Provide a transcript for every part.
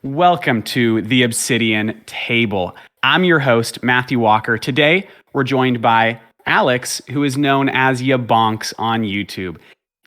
Welcome to the Obsidian Table. I'm your host, Matthew Walker. Today, we're joined by Alex, who is known as YaBonks on YouTube.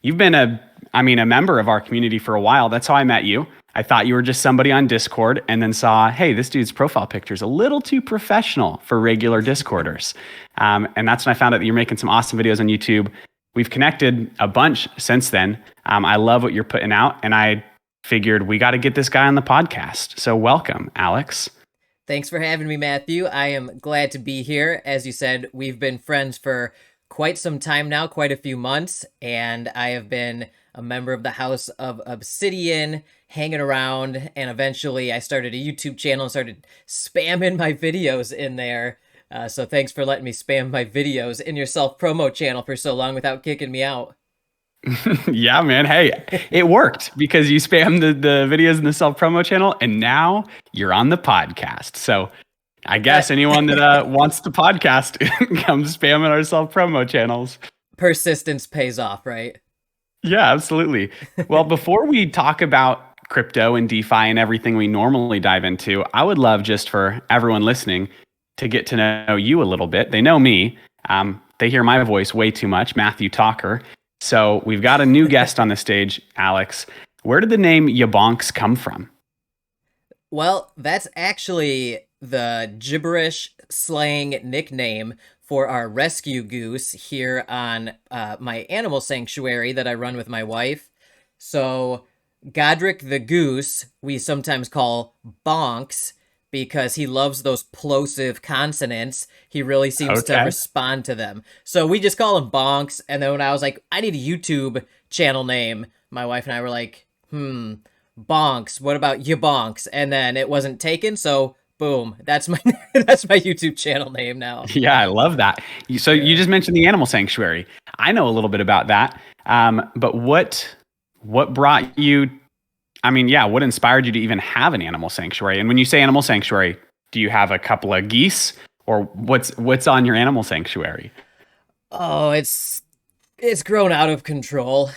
You've been a member of our community for a while. That's how I met you. I thought you were just somebody on Discord and then saw, hey, this dude's profile picture is a little too professional for regular Discorders. And that's when I found out that you're making some awesome videos on YouTube. We've connected a bunch since then. I love what you're putting out, and I figured we got to get this guy on the podcast. So welcome, Alex. Thanks for having me, Matthew. I am glad to be here. As you said, we've been friends for quite some time now, quite a few months, and I have been a member of the House of Obsidian, hanging around, and eventually I started a YouTube channel and started spamming my videos in there. So thanks for letting me spam my videos in your self-promo channel for so long without kicking me out. Yeah, man. Hey, it worked because you spammed the videos in the self-promo channel, and now you're on the podcast. So I guess anyone that wants the podcast, come spam in our self-promo channels. Persistence pays off, right? Yeah, absolutely. Well, before we talk about crypto and DeFi and everything we normally dive into, I would love just for everyone listening to get to know you a little bit. They know me. They hear my voice way too much, Matthew Talker. So we've got a new guest on the stage, Alex. Where did the name YaBonks come from? Well, that's actually the gibberish slang nickname for our rescue goose here on my animal sanctuary that I run with my wife. So Godric the goose, we sometimes call Bonks, because he loves those plosive consonants. He really seems to respond to them. So we just call him Bonks. And then when I was like, I need a YouTube channel name, my wife and I were like, Bonks, what about YaBonks? And then it wasn't taken, so boom, that's my that's my YouTube channel name now. Yeah, I love that. So you just mentioned the animal sanctuary. I know a little bit about that. But what brought you, what inspired you to even have an animal sanctuary? And when you say animal sanctuary, do you have a couple of geese, or what's on your animal sanctuary? Oh, it's grown out of control.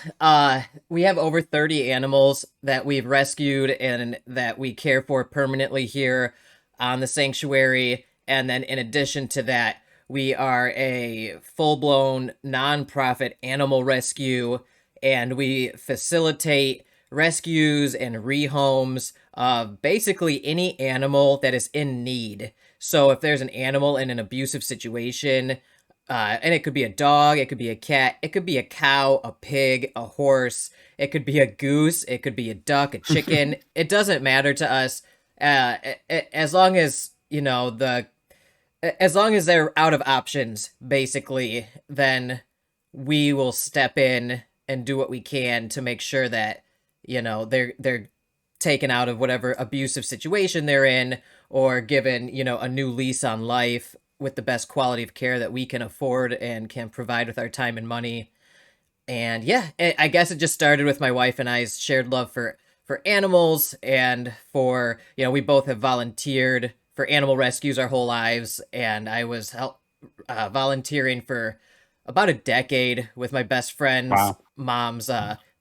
We have over 30 animals that we've rescued and that we care for permanently here on the sanctuary. And then in addition to that, we are a full-blown nonprofit animal rescue, and we facilitate rescues and rehomes of basically any animal that is in need. So if there's an animal in an abusive situation, and it could be a dog, it could be a cat, it could be a cow, a pig, a horse, it could be a goose, it could be a duck, a chicken. It doesn't matter to us, as long as as long as they're out of options, basically, then we will step in and do what we can to make sure that they're taken out of whatever abusive situation they're in, or given a new lease on life with the best quality of care that we can afford and can provide with our time and money. And yeah, I guess it just started with my wife and I's shared love for animals, and for, we both have volunteered for animal rescues our whole lives. And I was volunteering for about a decade with my best friend's mom's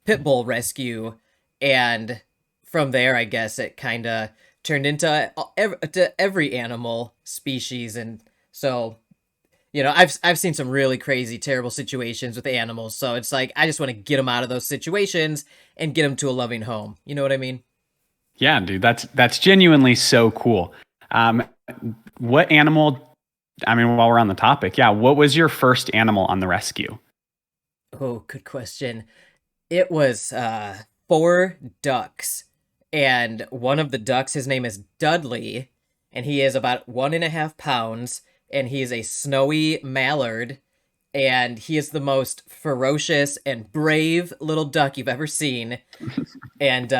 pit bull rescue. And from there, I guess it kind of turned into every animal species. And so, I've seen some really crazy, terrible situations with animals. So it's like, I just want to get them out of those situations and get them to a loving home. You know what I mean? Yeah, dude, that's genuinely so cool. What animal, while we're on the topic, what was your first animal on the rescue? Oh, good question. It was 4 ducks. And one of the ducks, his name is Dudley, and he is about 1.5 pounds. And he is a snowy mallard, and he is the most ferocious and brave little duck you've ever seen. And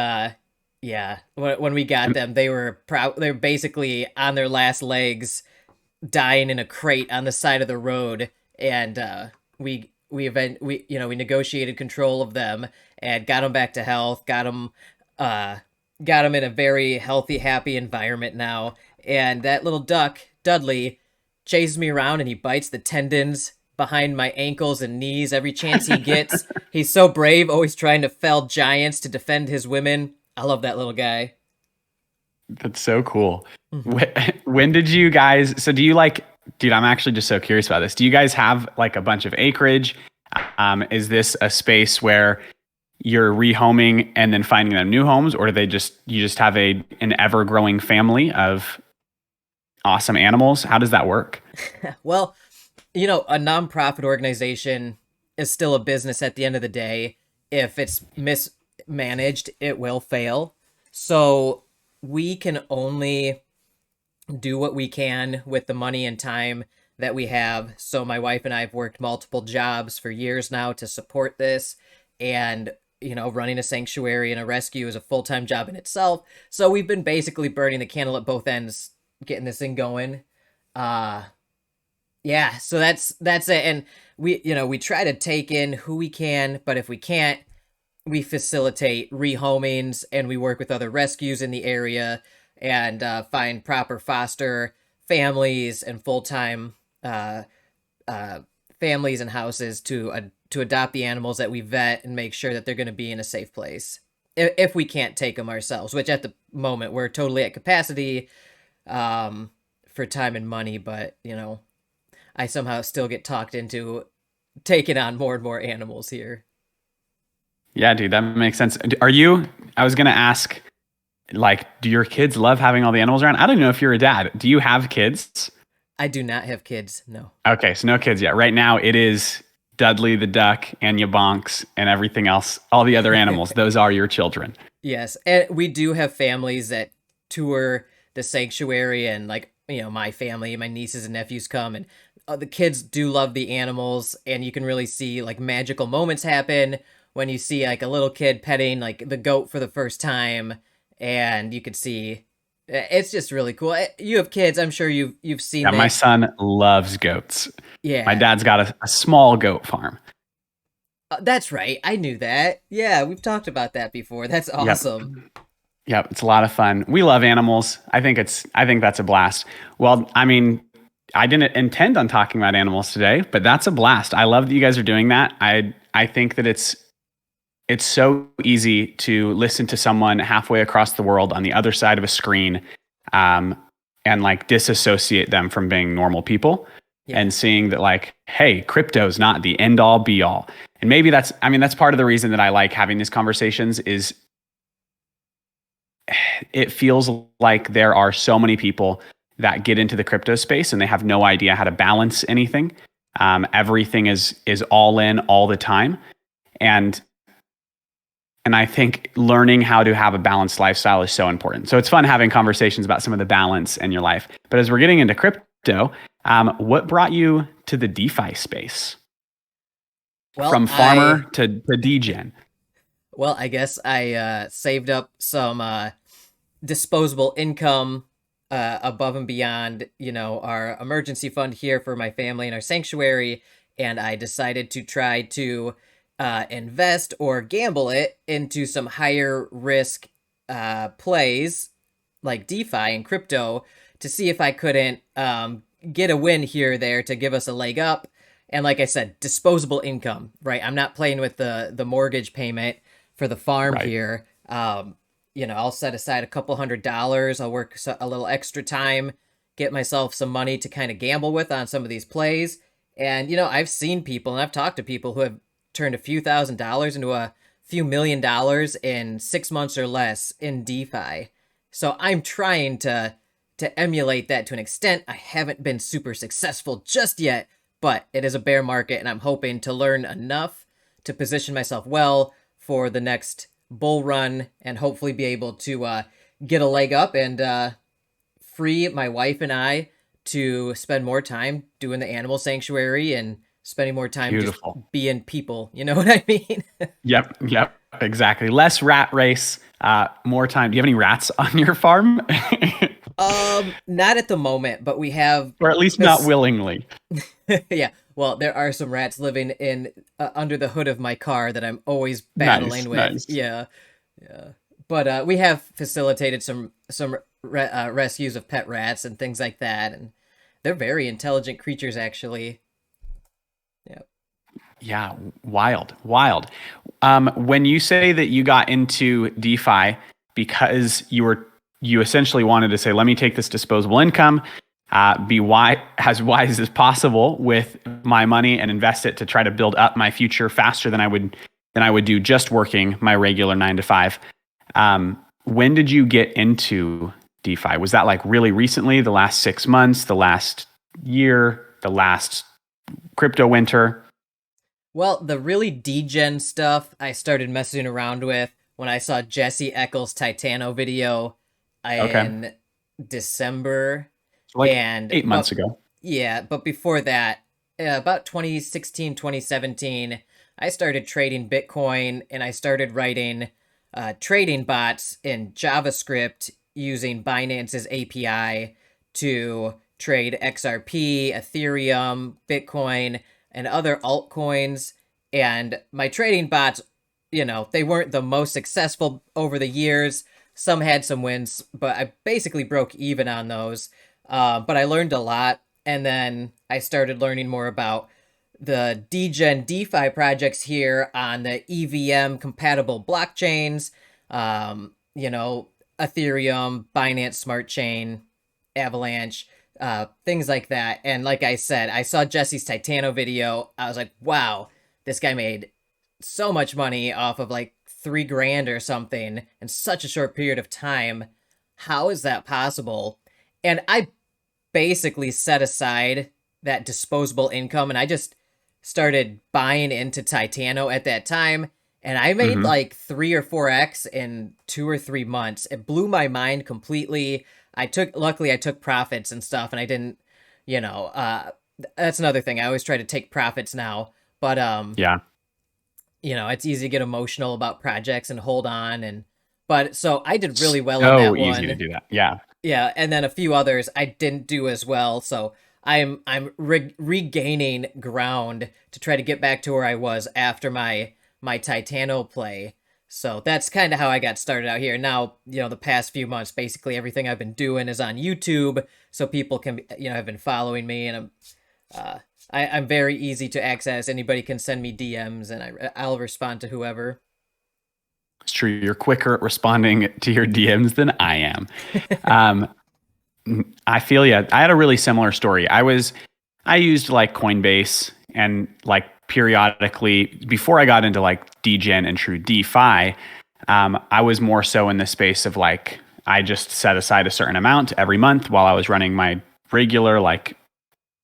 when we got them, they were they're basically on their last legs, dying in a crate on the side of the road. And we negotiated control of them and got them back to health, got them in a very healthy, happy environment now. And that little duck, Dudley, chases me around, and he bites the tendons behind my ankles and knees every chance he gets. He's so brave, always trying to fell giants to defend his women. I love that little guy. That's so cool. Mhm. When did you guys, so do you like, dude, I'm actually just so curious about this. Do you guys have like a bunch of acreage? Is this a space where you're rehoming and then finding them new homes, or do you just have an ever growing family of awesome animals? How does that work? Well, a nonprofit organization is still a business at the end of the day. If it's mismanaged, it will fail. So we can only do what we can with the money and time that we have. So my wife and I have worked multiple jobs for years now to support this. And, running a sanctuary and a rescue is a full-time job in itself. So we've been basically burning the candle at both ends, getting this thing going. Uh yeah, so that's it. And we try to take in who we can, but if we can't, we facilitate rehomings and we work with other rescues in the area and find proper foster families and full-time uh, uh, families and houses to adopt the animals that we vet and make sure that they're going to be in a safe place. If we can't take them ourselves, which at the moment we're totally at capacity for time and money, but I somehow still get talked into taking on more and more animals here. Yeah, dude, that makes sense. I was going to ask, like, do your kids love having all the animals around? I don't know if you're a dad. Do you have kids? I do not have kids, no. Okay, so no kids yet. Right now, it is Dudley the duck and YaBonks and everything else, all the other animals. Those are your children. Yes, and we do have families that tour the sanctuary, and like my family, my nieces and nephews come, and the kids do love the animals, and you can really see like magical moments happen when you see like a little kid petting like the goat for the first time, and you could see it's just really cool. You have kids, I'm sure you've seen Yeah, my it. son loves goats. Yeah, My dad's got a small goat farm. that's right. I knew that. Yeah, we've talked about that before. That's Yep. awesome. Yep, it's a lot of fun. We love animals. I think that's a blast. Well, I mean, I didn't intend on talking about animals today, but that's a blast. I love that you guys are doing that. I think that it's so easy to listen to someone halfway across the world on the other side of a screen, and like disassociate them from being normal people, Yeah. and seeing that like, hey, crypto's not the end all be all. And maybe that's part of the reason that I like having these conversations is it feels like there are so many people that get into the crypto space and they have no idea how to balance anything. Everything is all in all the time. And I think learning how to have a balanced lifestyle is so important. So it's fun having conversations about some of the balance in your life. But as we're getting into crypto, what brought you to the DeFi space? Well, From farmer to degen. Well, I guess I saved up some disposable income above and beyond, our emergency fund here for my family and our sanctuary, and I decided to try to invest or gamble it into some higher risk plays like DeFi and crypto to see if I couldn't get a win here or there to give us a leg up. And like I said, disposable income, right? I'm not playing with the mortgage payment for the farm Right. here. I'll set aside a couple $100. I'll work a little extra time, get myself some money to kind of gamble with on some of these plays. And, I've seen people and I've talked to people who have turned a few $1,000s into a few $1,000,000 in 6 months or less in DeFi. So I'm trying to emulate that to an extent. I haven't been super successful just yet, but it is a bear market and I'm hoping to learn enough to position myself well for the next bull run and hopefully be able to get a leg up and free my wife and I to spend more time doing the animal sanctuary and spending more time Beautiful. just being people. You know what I mean? Yep, exactly. Less rat race, more time. Do you have any rats on your farm? Not at the moment, but we have, Or at least not willingly. yeah. Well, there are some rats living in under the hood of my car that I'm always battling with. Nice. Yeah, yeah. But we have facilitated some rescues of pet rats and things like that, and they're very intelligent creatures, actually. Yeah. Yeah, wild. When you say that you got into DeFi because you you essentially wanted to say, let me take this disposable income, be as wise as possible with my money and invest it to try to build up my future faster than I would do just working my regular 9 to 5. When did you get into DeFi? Was that like really recently, the last 6 months, the last year, the last crypto winter? Well, the really degen stuff I started messing around with when I saw Jesse Eccles' Titano video in December. So like and 8 months ago. Yeah, but before that, about 2016, 2017, I started trading Bitcoin, and I started writing trading bots in JavaScript using Binance's API to trade XRP, Ethereum, Bitcoin, and other altcoins. And my trading bots, they weren't the most successful over the years. Some had some wins, but I basically broke even on those. But I learned a lot. And then I started learning more about the degen DeFi projects here on the EVM compatible blockchains, Ethereum, Binance Smart Chain, Avalanche, things like that. And like I said, I saw Jesse's Titano video. I was like, wow, this guy made so much money off of like $3,000 or something in such a short period of time. How is that possible? And I basically set aside that disposable income, and I just started buying into Titano at that time, and I made like 3 or 4x in 2 or 3 months. It blew my mind completely. Luckily I took profits and stuff, and I didn't, that's another thing. I always try to take profits now, but it's easy to get emotional about projects and hold on, but so I did really well on that one. So easy to do that. Yeah. Yeah, and then a few others I didn't do as well, so I'm regaining ground to try to get back to where I was after my Titano play. So that's kind of how I got started out here. Now, the past few months, basically everything I've been doing is on YouTube, so people can, have been following me, and I'm very easy to access. Anybody can send me DMs, and I'll respond to whoever. It's true. You're quicker at responding to your DMs than I am. I feel you. I had a really similar story. I used like Coinbase, and like periodically before I got into like degen and true DeFi, I was more so in the space of like, I just set aside a certain amount every month while I was running my regular, like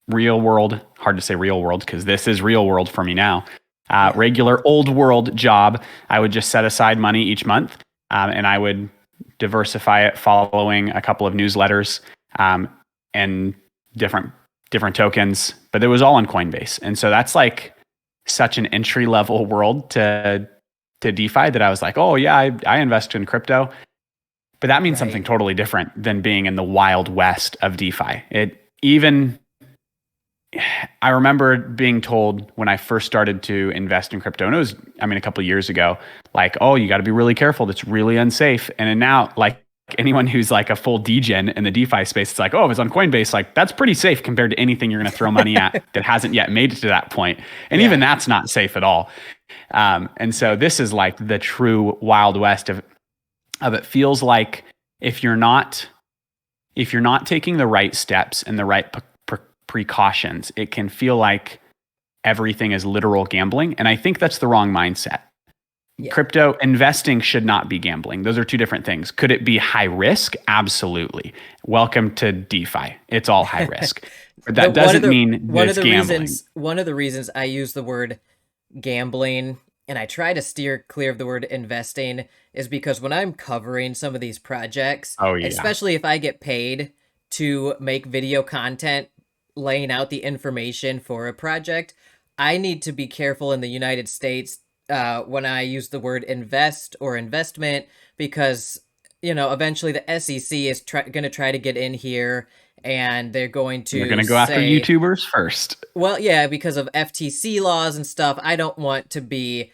real world, hard to say real world because this is real world for me now. Regular old world job. I would just set aside money each month, and I would diversify it following a couple of newsletters and different tokens, but it was all on Coinbase. And so that's like such an entry level world to DeFi that I was like, oh yeah, I invest in crypto, but that means something totally different than being in the wild west of DeFi. I remember being told when I first started to invest in crypto, and it was, a couple of years ago, like, oh, you got to be really careful. That's really unsafe. And then now, like anyone who's like a full degen in the DeFi space, it's like, oh, if it's on Coinbase, like that's pretty safe compared to anything you're going to throw money at that hasn't yet made it to that point. And even that's not safe at all. And so this is like the true wild west of it. Feels like if you're not taking the right steps and the right precautions, it can feel like everything is literal gambling. And I think that's the wrong mindset. Yeah. Crypto investing should not be gambling. Those are two different things. Could it be high risk? Absolutely. Welcome to DeFi. It's all high risk. But that doesn't mean it's gambling. One of the reasons I use the word gambling, and I try to steer clear of the word investing, is because when I'm covering some of these projects, especially if I get paid to make video content laying out the information for a project, I need to be careful in the United States when I use the word invest or investment, because eventually the SEC is going to try to get in here, and they're going to go after YouTubers first. Well, yeah, because of FTC laws and stuff. I don't want to be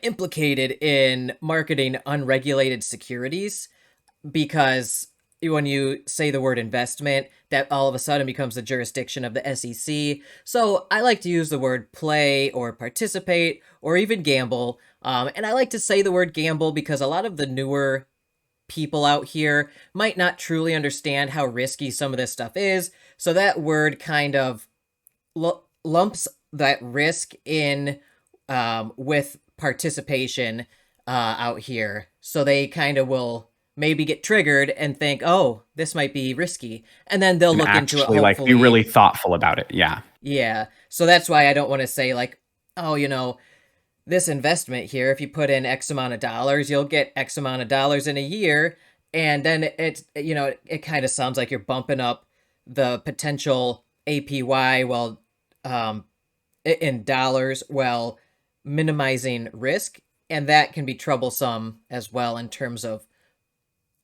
implicated in marketing unregulated securities, because when you say the word investment, that all of a sudden becomes the jurisdiction of the SEC. So I like to use the word play or participate or even gamble. And I like to say the word gamble because a lot of the newer people out here might not truly understand how risky some of this stuff is. So that word kind of lumps that risk in with participation out here. So they kind of will maybe get triggered and think, oh, this might be risky. And then they'll look into it, hopefully. Like, be really thoughtful about it. Yeah. Yeah. So that's why I don't want to say like, oh, this investment here, if you put in X amount of dollars, you'll get X amount of dollars in a year. And then it kind of sounds like you're bumping up the potential APY while in dollars while minimizing risk. And that can be troublesome as well in terms of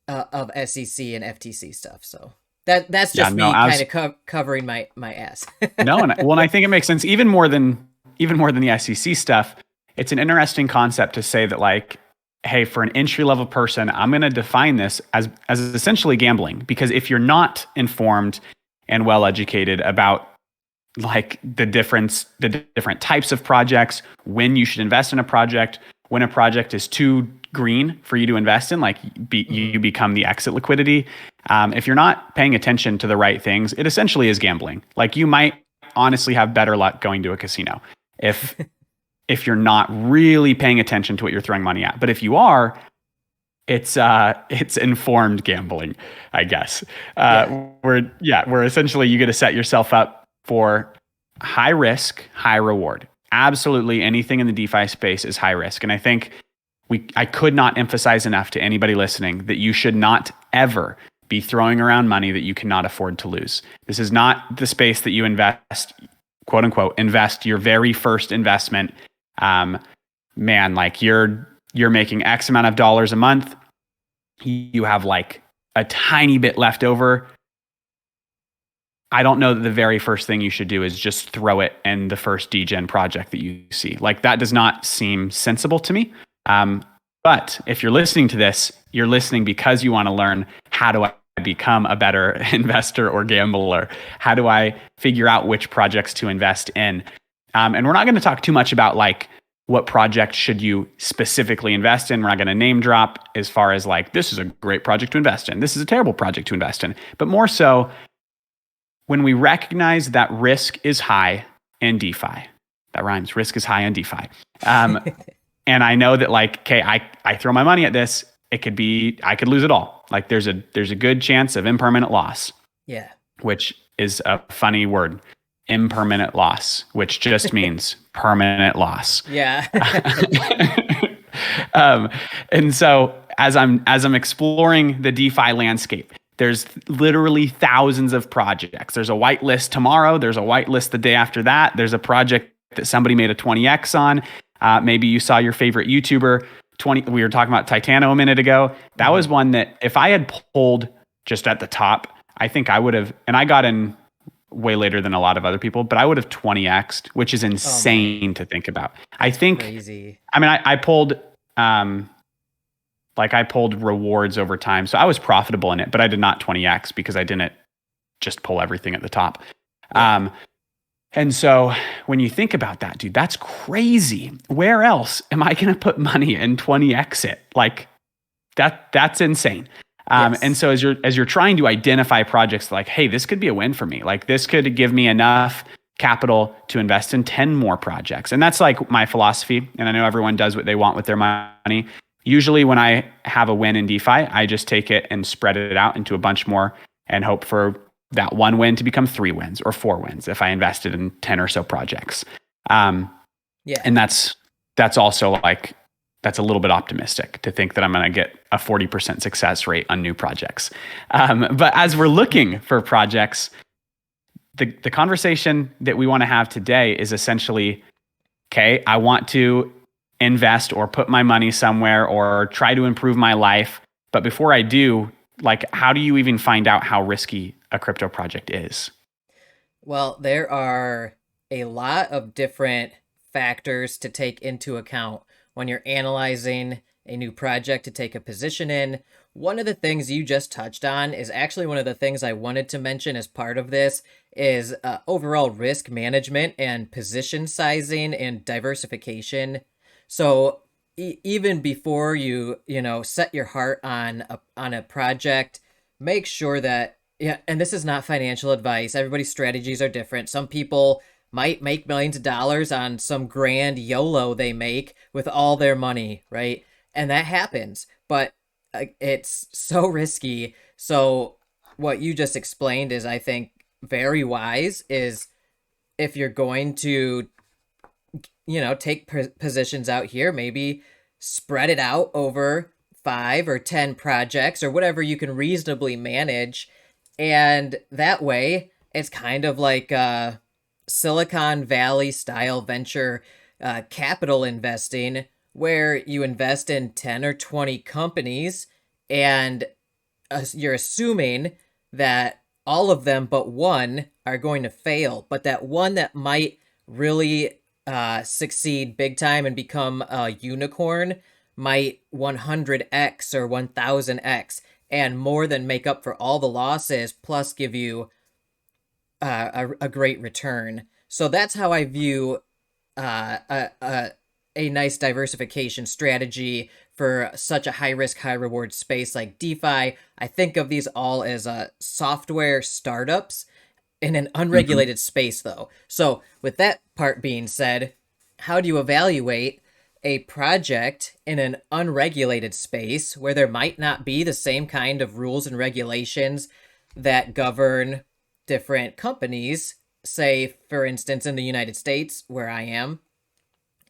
SEC and FTC stuff. So that's just me kind of covering my ass. No, and I think it makes sense even more than the SEC stuff. It's an interesting concept to say that, like, hey, for an entry level person, I'm going to define this as essentially gambling, because if you're not informed and well educated about like the different types of projects, when you should invest in a project, when a project is too green for you to invest in, like you become the exit liquidity. If you're not paying attention to the right things, it essentially is gambling. Like, you might honestly have better luck going to a casino if you're not really paying attention to what you're throwing money at. But if you are, it's informed gambling, I guess. Where essentially you get to set yourself up for high risk, high reward. Absolutely anything in the DeFi space is high risk. And I think I could not emphasize enough to anybody listening that you should not ever be throwing around money that you cannot afford to lose. This is not the space that you invest, quote unquote, invest your very first investment. Like you're making X amount of dollars a month. You have like a tiny bit left over. I don't know that the very first thing you should do is just throw it in the first degen project that you see. Like, that does not seem sensible to me. But if you're listening to this, you're listening because you want to learn, how do I become a better investor or gambler? How do I figure out which projects to invest in? And we're not going to talk too much about like what project should you specifically invest in. We're not going to name drop as far as like, this is a great project to invest in, this is a terrible project to invest in, but more so when we recognize that risk is high in DeFi. That rhymes. Risk is high in DeFi. And I know that, like, okay, I throw my money at this, I could lose it all. Like, there's a good chance of impermanent loss. Yeah. Which is a funny word. Impermanent loss, which just means permanent loss. Yeah. And so as I'm exploring the DeFi landscape, there's literally thousands of projects. There's a whitelist tomorrow. There's a whitelist the day after that. There's a project that somebody made a 20x on. Maybe you saw your favorite YouTuber, we were talking about Titano a minute ago. That was one that if I had pulled just at the top, I think I would have, and I got in way later than a lot of other people, but I would have 20x'd, which is insane to think about. I think, crazy. I mean, I pulled, I pulled rewards over time. So I was profitable in it, but I did not 20x because I didn't just pull everything at the top. Yeah. And so when you think about that, dude, that's crazy. Where else am I going to put money and 20x it? Like that's insane. Yes. And so as you're trying to identify projects like, hey, this could be a win for me. Like, this could give me enough capital to invest in 10 more projects. And that's like my philosophy. And I know everyone does what they want with their money. Usually when I have a win in DeFi, I just take it and spread it out into a bunch more and hope for that one win to become 3 wins or 4 wins if I invested in 10 or so projects. And that's also like, that's a little bit optimistic to think that I'm going to get a 40% success rate on new projects. But as we're looking for projects, the conversation that we want to have today is essentially, okay, I want to invest or put my money somewhere or try to improve my life. But before I do, like, how do you even find out how risky a crypto project is? Well, there are a lot of different factors to take into account when you're analyzing a new project to take a position in. One of the things you just touched on is actually one of the things I wanted to mention as part of this is overall risk management and position sizing and diversification. So, even before you set your heart on a project, make sure that, yeah, and this is not financial advice. Everybody's strategies are different. Some people might make millions of dollars on some grand YOLO they make with all their money, right? And that happens, but it's so risky. So what you just explained is, I think, very wise. Is if you're going to take positions out here, maybe spread it out over 5 or 10 projects or whatever you can reasonably manage. And that way, it's kind of like Silicon Valley style venture capital investing, where you invest in 10 or 20 companies, and you're assuming that all of them but one are going to fail, but that one that might really succeed big time and become a unicorn might 100x or 1000x and more than make up for all the losses, plus give you a great return. So that's how I view a nice diversification strategy for such a high risk, high reward space like DeFi. I think of these all as software startups in an unregulated space, though. So with that part being said, how do you evaluate a project in an unregulated space where there might not be the same kind of rules and regulations that govern different companies? Say, for instance, in the United States, where I am,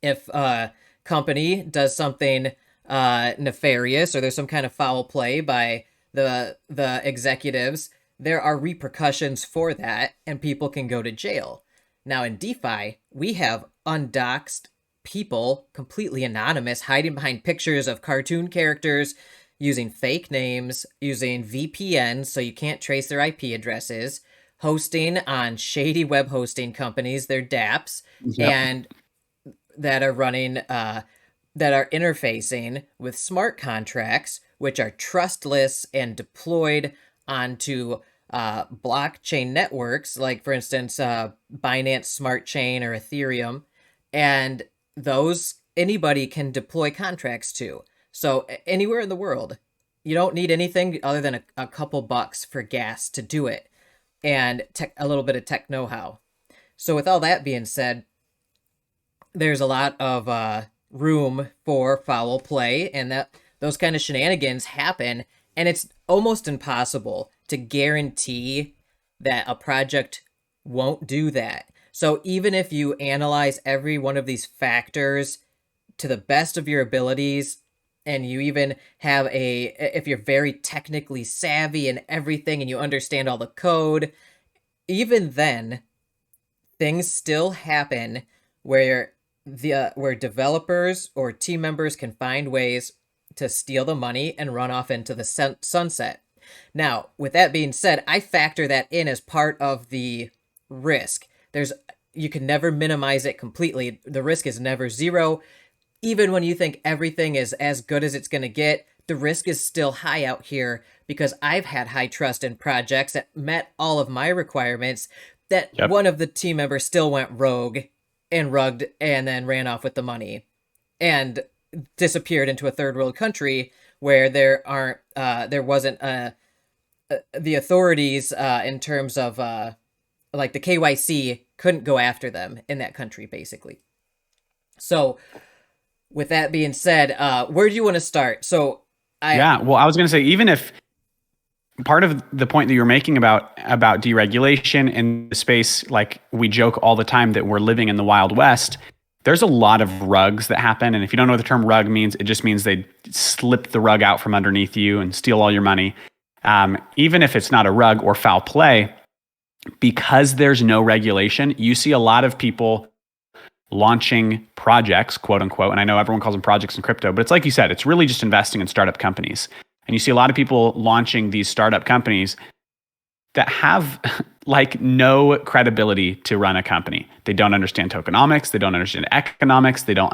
if a company does something nefarious, or there's some kind of foul play by the executives, there are repercussions for that, and people can go to jail. Now in DeFi, we have undoxed people, completely anonymous, hiding behind pictures of cartoon characters, using fake names, using VPNs so you can't trace their IP addresses, hosting on shady web hosting companies, their dApps, and that are running, that are interfacing with smart contracts, which are trustless and deployed onto blockchain networks, like, for instance, Binance Smart Chain or Ethereum, and those anybody can deploy contracts to. So anywhere in the world, you don't need anything other than a couple bucks for gas to do it, and a little bit of tech know-how. So with all that being said, there's a lot of room for foul play, and that those kind of shenanigans happen, and it's almost impossible to guarantee that a project won't do that. So even if you analyze every one of these factors to the best of your abilities, and you even have if you're very technically savvy and everything, and you understand all the code, even then, things still happen where where developers or team members can find ways to steal the money and run off into the sunset. Now, with that being said, I factor that in as part of the risk. You can never minimize it completely. The risk is never zero. Even when you think everything is as good as it's going to get, the risk is still high out here, because I've had high trust in projects that met all of my requirements, that one of the team members still went rogue and rugged and then ran off with the money and disappeared into a third world country where there wasn't the authorities in terms of like the KYC couldn't go after them in that country, basically. So with that being said, where do you want to start? So I was going to say, even if part of the point that you're making about deregulation in the space, like we joke all the time that we're living in the Wild West, there's a lot of rugs that happen. And if you don't know what the term rug means, it just means they slip the rug out from underneath you and steal all your money. Even if it's not a rug or foul play, because there's no regulation, you see a lot of people launching projects, quote unquote. And I know everyone calls them projects in crypto, but it's like you said, it's really just investing in startup companies. And you see a lot of people launching these startup companies that have like no credibility to run a company. They don't understand tokenomics. They don't understand economics. They don't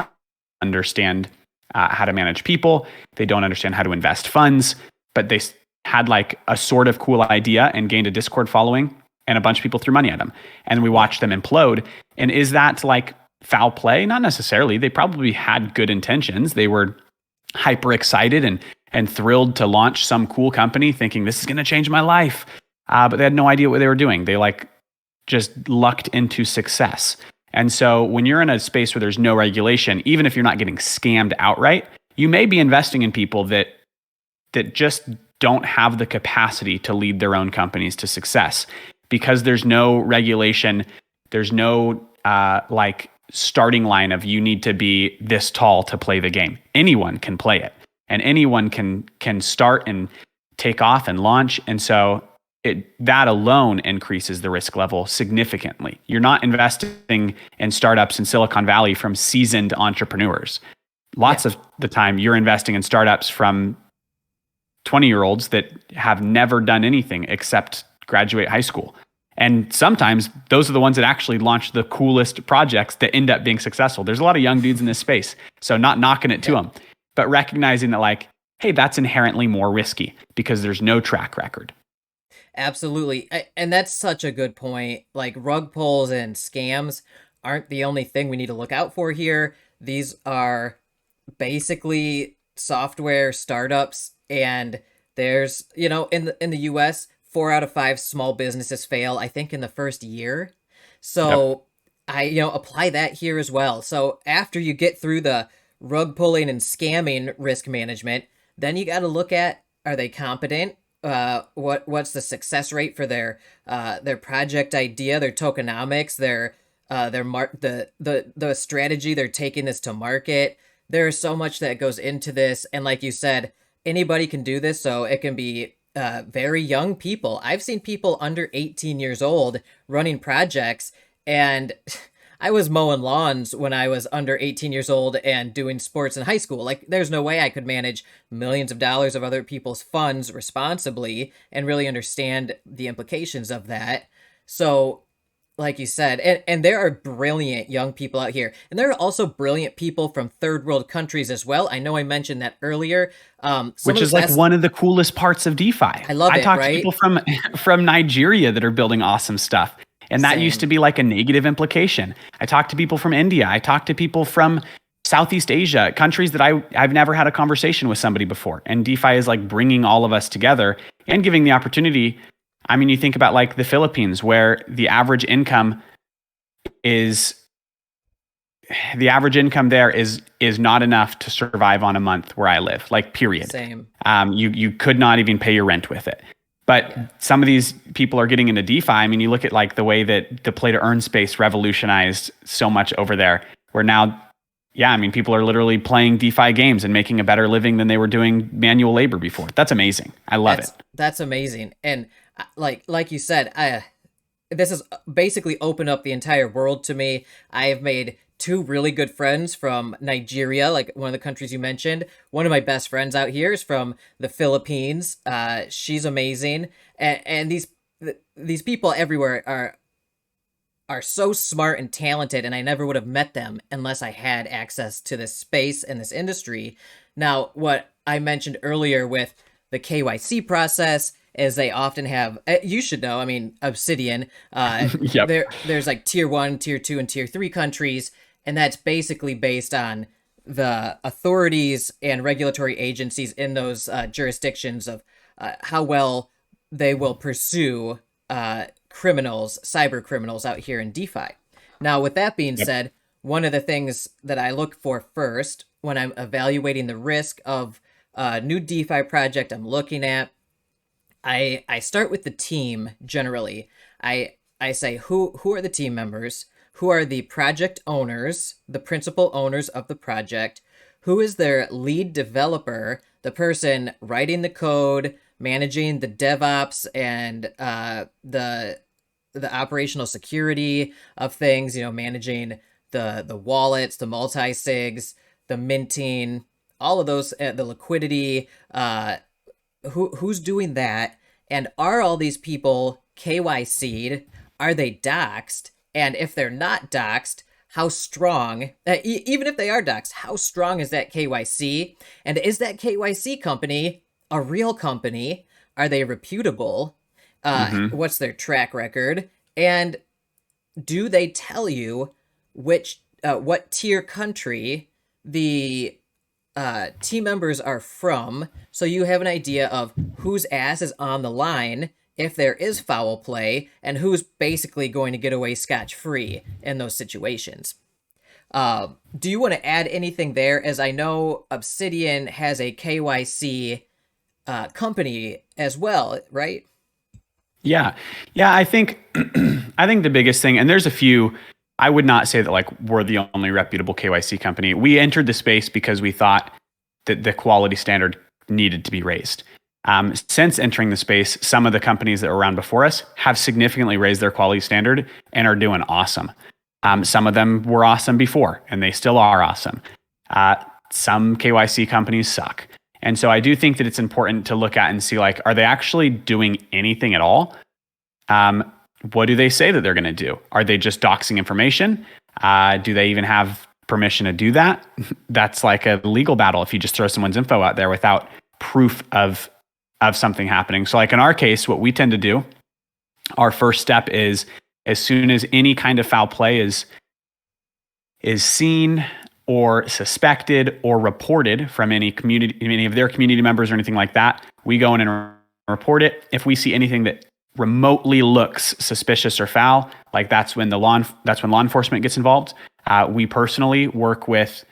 understand how to manage people. They don't understand how to invest funds, but they had like a sort of cool idea and gained a Discord following, and a bunch of people threw money at them. And we watched them implode. And is that like foul play? Not necessarily. They probably had good intentions. They were hyper excited and thrilled to launch some cool company thinking this is going to change my life. But they had no idea what they were doing. They just lucked into success. And so when you're in a space where there's no regulation, even if you're not getting scammed outright, you may be investing in people that just don't have the capacity to lead their own companies to success because there's no regulation. There's no starting line of you need to be this tall to play the game. Anyone can play it, and anyone can start and take off and launch. And so that alone increases the risk level significantly. You're not investing in startups in Silicon Valley from seasoned entrepreneurs. Lots of the time, you're investing in startups from 20-year-olds that have never done anything except graduate high school. And sometimes those are the ones that actually launch the coolest projects that end up being successful. There's a lot of young dudes in this space, so not knocking it to them, but recognizing that hey, that's inherently more risky because there's no track record. Absolutely. And that's such a good point. Rug pulls and scams aren't the only thing we need to look out for here. These are basically software startups, and there's, in the US, 4 out of 5 small businesses fail, I think, in the first year. So I apply that here as well. So after you get through the rug pulling and scamming risk management, then you got to look at, are they competent? What's the success rate for their project idea, their tokenomics, the strategy they're taking this to market. There's so much that goes into this, and like you said, anybody can do this. So it can be very young people. I've seen people under 18 years old running projects, and I was mowing lawns when I was under 18 years old and doing sports in high school. There's no way I could manage millions of dollars of other people's funds responsibly and really understand the implications of that. So, like you said, and there are brilliant young people out here. And there are also brilliant people from third world countries as well. I know I mentioned that earlier. Which is one of the coolest parts of DeFi. I love it, I talk to people from Nigeria that are building awesome stuff. And that used to be a negative implication. I talk to people from India. I talk to people from Southeast Asia, countries that I've never had a conversation with somebody before. And DeFi is bringing all of us together and giving the opportunity. I mean, you think about the Philippines, where the average income there is not enough to survive on a month where I live, period. Same. You could not even pay your rent with it. But some of these people are getting into DeFi. I mean, you look at the way that the play to earn space revolutionized so much over there, where now, people are literally playing DeFi games and making a better living than they were doing manual labor before. That's amazing. I love it. That's amazing. And like you said, this has basically opened up the entire world to me. I have made 2 really good friends from Nigeria, one of the countries you mentioned. One of my best friends out here is from the Philippines. She's amazing. And these people everywhere are so smart and talented, and I never would have met them unless I had access to this space and this industry. Now, what I mentioned earlier with the KYC process is they often have, you should know, Obsidian, there's tier 1, tier 2, and tier 3 countries. And that's basically based on the authorities and regulatory agencies in those jurisdictions of how well they will pursue cyber criminals out here in DeFi. Now, with that being said, one of the things that I look for first when I'm evaluating the risk of a new DeFi project I'm looking at, I start with the team generally. I say, who are the team members? Who are the project owners, the principal owners of the project? Who is their lead developer, the person writing the code, managing the DevOps and the operational security of things, managing the wallets, the multi-sigs, the minting, all of those, the liquidity, who's doing that? And are all these people KYC'd? Are they doxxed? And if they're not doxxed, how strong, even if they are doxxed, how strong is that KYC? And is that KYC company a real company? Are they reputable? What's their track record? And do they tell you which what tier country the team members are from, so you have an idea of whose ass is on the line if there is foul play, and who's basically going to get away scotch-free in those situations. Do you want to add anything there? As I know, Obsidian has a KYC company as well, right? Yeah. I think I think the biggest thing, and there's a few. I would not say that like we're the only reputable KYC company. We entered the space because we thought that the quality standard needed to be raised. Since entering the space, some of the companies that were around before us have significantly raised their quality standard and are doing awesome. Some of them were awesome before, and they still are awesome. Some KYC companies suck. And so I do think that it's important to look at and see, like, are they actually doing anything at all? What do they say that they're going to do? Are they just doxing information? Do they even have permission to do that? That's like a legal battle if you just throw someone's info out there without proof of something happening. So like in our case, what we tend to do, our first step is as soon as any kind of foul play is seen or suspected or reported from any of their community members or anything like that, we go in and report it. If we see anything that remotely looks suspicious or foul, like that's when law enforcement gets involved. We personally work with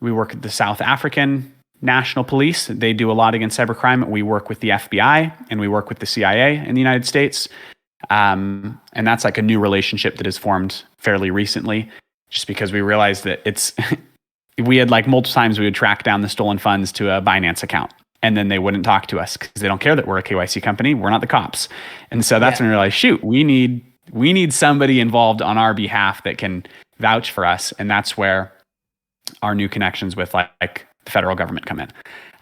the South African National Police. They do a lot against cybercrime. We work with the FBI and we work with the CIA in the United States. And that's like a new relationship that has formed fairly recently, just because we realized that we had like multiple times we would track down the stolen funds to a Binance account, and then they wouldn't talk to us because they don't care that we're a KYC company. We're not the cops. And so that's when we realized, shoot, we need somebody involved on our behalf that can vouch for us. And that's where our new connections with like the federal government come in.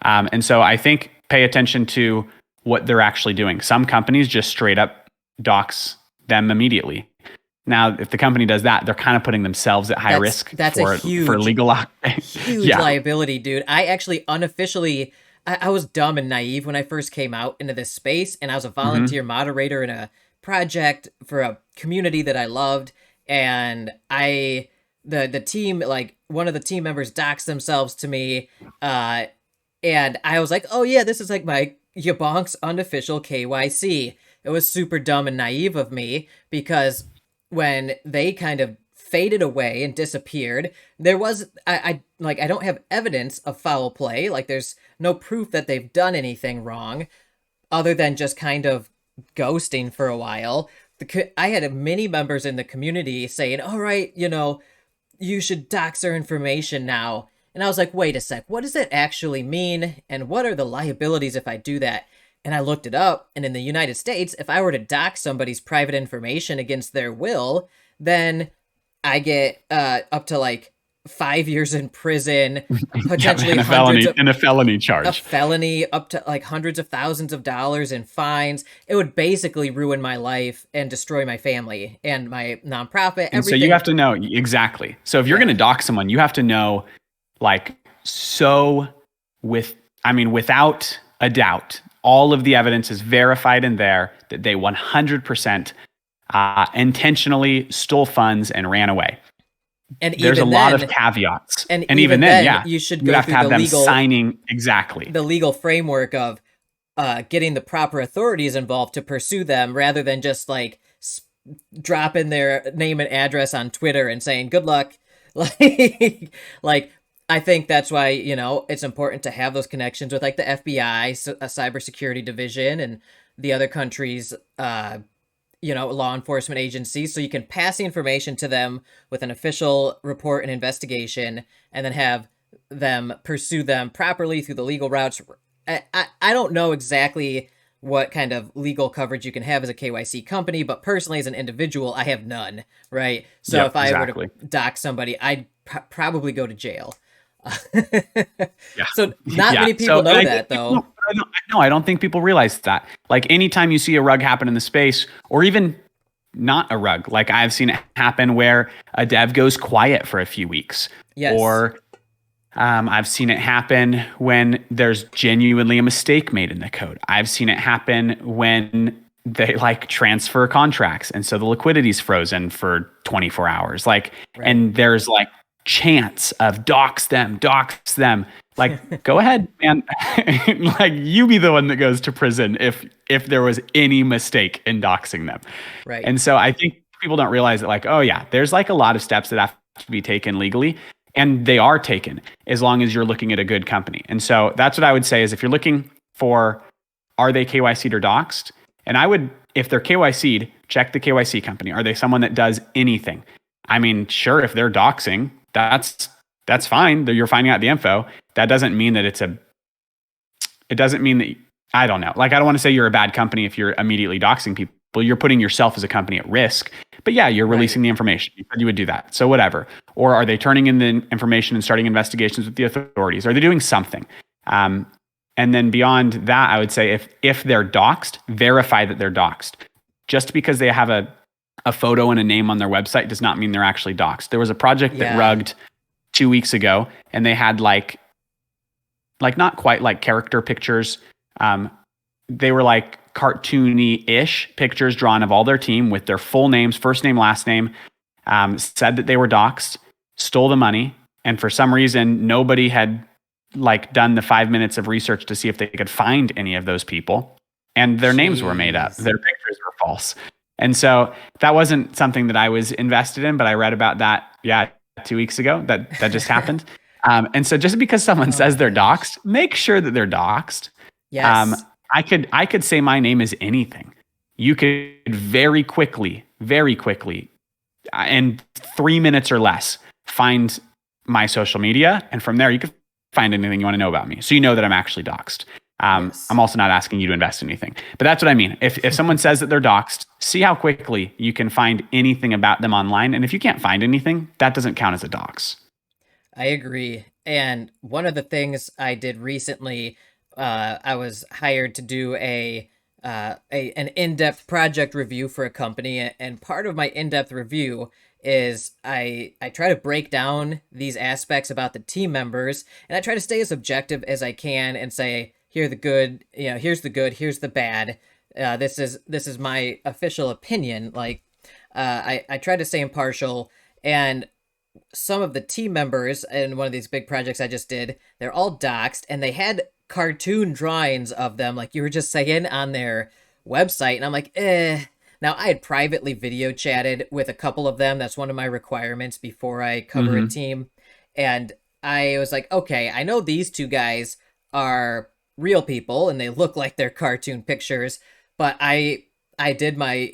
And so I think pay attention to what they're actually doing. Some companies just straight up dox them immediately. Now, if the company does that, they're kind of putting themselves at high risk for legal huge liability, dude. I actually unofficially, I was dumb and naive when I first came out into this space, and I was a volunteer moderator in a project for a community that I loved, and the team, like one of the team members doxed themselves to me, and I was like, oh yeah, this is like my YaBonks unofficial KYC. It was super dumb and naive of me, because when they kind of faded away and disappeared, there was, I don't have evidence of foul play. Like there's no proof that they've done anything wrong other than just kind of ghosting for a while. I had many members in the community saying, all right, you should dox their information now. And I was like, wait a sec, what does that actually mean? And what are the liabilities if I do that? And I looked it up, and in the United States, if I were to dox somebody's private information against their will, then I get up to like 5 years in prison, potentially a felony charge. A felony, up to like hundreds of thousands of dollars in fines. It would basically ruin my life and destroy my family and my nonprofit. And so you have to know exactly. So if you're going to dox someone, you have to know, like, without a doubt, all of the evidence is verified in there that they 100% intentionally stole funds and ran away. And there's a lot of caveats. And even then, you should go have through to have the them legal signing exactly the legal framework of getting the proper authorities involved to pursue them, rather than just like dropping their name and address on Twitter and saying good luck. Like I think that's why, it's important to have those connections with like the FBI, a cybersecurity division, and the other countries, law enforcement agencies, so you can pass the information to them with an official report and investigation, and then have them pursue them properly through the legal routes. I don't know exactly what kind of legal coverage you can have as a KYC company, but personally as an individual, I have none, right? So if I were to dox somebody, I'd probably go to jail. So not many people know that, though. I don't think people realize that. Like anytime you see a rug happen in the space, or even not a rug, like I've seen it happen where a dev goes quiet for a few weeks. Yes. Or I've seen it happen when there's genuinely a mistake made in the code. I've seen it happen when they like transfer contracts, and so the liquidity's frozen for 24 hours. Like, Right. and there's like chance of dox them. Like, go ahead, man. Like, you be the one that goes to prison if there was any mistake in doxing them. Right. And so I think people don't realize that, like, oh yeah, there's like a lot of steps that have to be taken legally, and they are taken as long as you're looking at a good company. And so that's what I would say is, if you're looking for, are they KYC'd or doxed? And I would, if they're KYC'd, check the KYC company. Are they someone that does anything? I mean, sure, if they're doxing, that's fine. You're finding out the info. That doesn't mean that it doesn't mean that, I don't know. Like, I don't want to say you're a bad company if you're immediately doxing people. You're putting yourself as a company at risk. But yeah, you're releasing the information. You said you would do that. So whatever. Or are they turning in the information and starting investigations with the authorities? Are they doing something? And then beyond that, I would say if they're doxed, verify that they're doxed. Just because they have a photo and a name on their website does not mean they're actually doxed. There was a project that rugged 2 weeks ago, and they had like not quite like character pictures. They were like cartoony-ish pictures drawn of all their team with their full names, first name, last name, said that they were doxed, stole the money, and for some reason, nobody had like done the 5 minutes of research to see if they could find any of those people, and their names were made up. Their pictures were false. And so that wasn't something that I was invested in, but I read about that, 2 weeks ago, that just happened. And so just because someone says they're doxed, make sure that they're doxed. Yes. I could say my name is anything. You could very quickly, in 3 minutes or less, find my social media. And from there, you could find anything you want to know about me. So you know that I'm actually doxed. I'm also not asking you to invest in anything. But that's what I mean. If someone says that they're doxed, see how quickly you can find anything about them online. And if you can't find anything, that doesn't count as a dox. I agree. And one of the things I did recently, I was hired to do an in-depth project review for a company, and part of my in-depth review is I try to break down these aspects about the team members, and I try to stay as objective as I can and say, here's the good, here's the good, here's the bad. This is my official opinion. Like, I try to stay impartial, and some of the team members in one of these big projects I just did, they're all doxed, and they had cartoon drawings of them, like you were just saying, on their website. And I'm like, Now, I had privately video chatted with a couple of them. That's one of my requirements before I cover a team. And I was like, okay, I know these two guys are real people and they look like they're cartoon pictures, but I did my,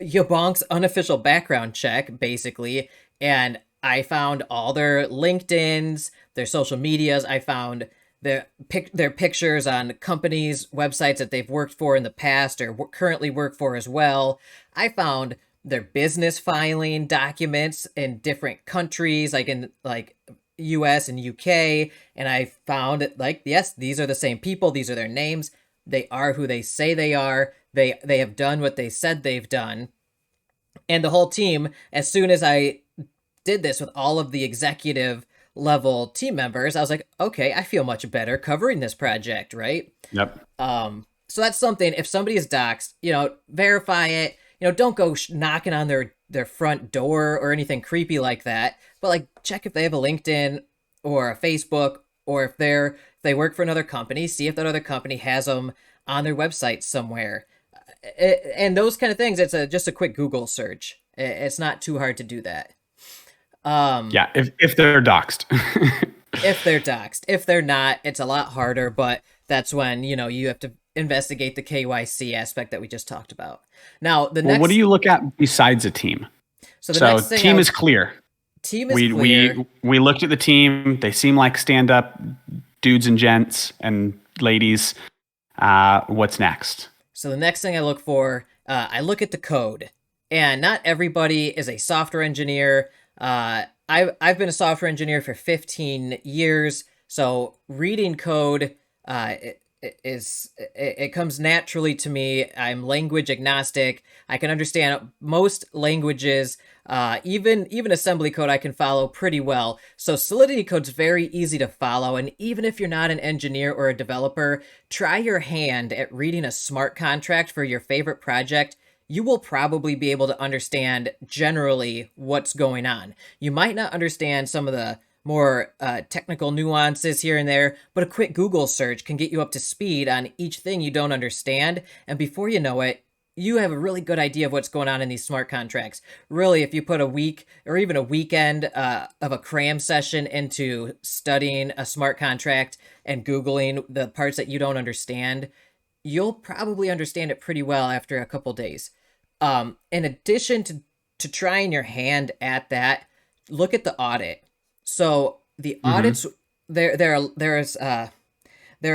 YaBonks unofficial background check, basically, and I found all their LinkedIns, their social medias. I found their pictures on companies' websites that they've worked for in the past or currently work for as well. I found their business filing documents in different countries, like in US and UK, and I found yes, these are the same people, these are their names, they are who they say they are, they have done what they said they've done. And the whole team, as soon as I did this with all of the executive level team members, I was like, okay, I feel much better covering this project, right? Yep. So that's something, if somebody is doxed, verify it, don't go knocking on their front door or anything creepy like that, but check if they have a LinkedIn or a Facebook, or if they work for another company, see if that other company has them on their website somewhere. And those kind of things, it's just a quick Google search. It's not too hard to do that. If they're doxed. If they're doxed. If they're not, it's a lot harder, but that's when, you have to investigate the KYC aspect that we just talked about. Now, what do you look at besides a team? So next thing team is clear. Team is clear. We looked at the team. They seem like stand-up dudes and gents and ladies. What's next? So the next thing I look for, I look at the code. And not everybody is a software engineer. I've been a software engineer for 15 years, so reading code it comes naturally to me. I'm language agnostic. I can understand most languages, even assembly code I can follow pretty well. So Solidity code's very easy to follow, and even if you're not an engineer or a developer, try your hand at reading a smart contract for your favorite project. You will probably be able to understand generally what's going on. You might not understand some of the more technical nuances here and there, but a quick Google search can get you up to speed on each thing you don't understand. And before you know it, you have a really good idea of what's going on in these smart contracts. Really, if you put a week or even a weekend of a cram session into studying a smart contract and Googling the parts that you don't understand, you'll probably understand it pretty well after a couple days. In addition to trying your hand at that, look at the audit. So the audits, there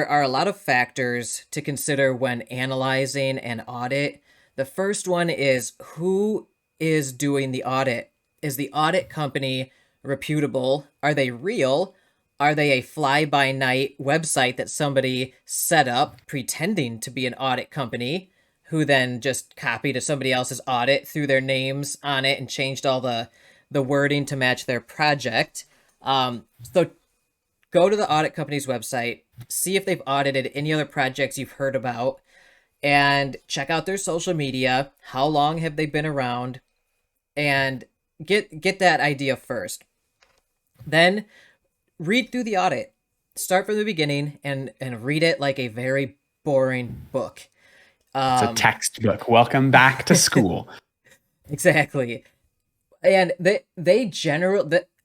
are a lot of factors to consider when analyzing an audit. The first one is who is doing the audit. Is the audit company reputable? Are they real? Are they a fly-by-night website that somebody set up pretending to be an audit company, who then just copied somebody else's audit, threw their names on it, and changed all the wording to match their project? So go to the audit company's website, see if they've audited any other projects you've heard about, and check out their social media. How long have they been around? And get that idea first. Then read through the audit. Start from the beginning and read it like a very boring book. It's a textbook. Welcome back to school. Exactly. And the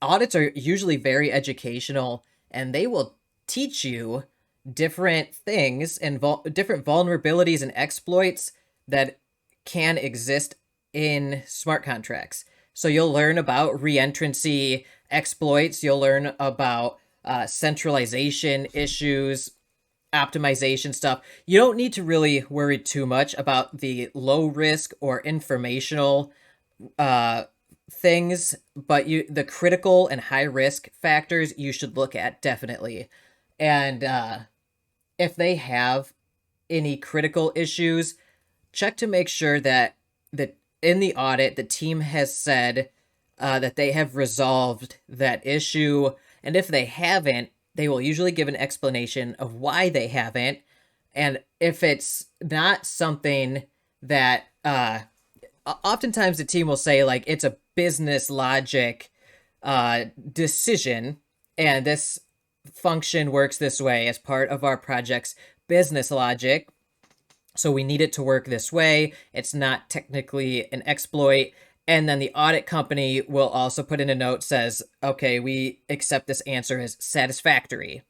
audits are usually very educational, and they will teach you different things and different vulnerabilities and exploits that can exist in smart contracts. So you'll learn about reentrancy exploits. You'll learn about centralization issues, optimization stuff. You don't need to really worry too much about the low risk or informational things, but the critical and high risk factors you should look at definitely. And if they have any critical issues, check to make sure that in the audit the team has said that they have resolved that issue. And if they haven't, they will usually give an explanation of why they haven't. And if it's not something that oftentimes the team will say, like, it's a business logic decision, and this function works this way as part of our project's business logic, so we need it to work this way. It's not technically an exploit. And then the audit company will also put in a note says, okay, we accept this answer as satisfactory.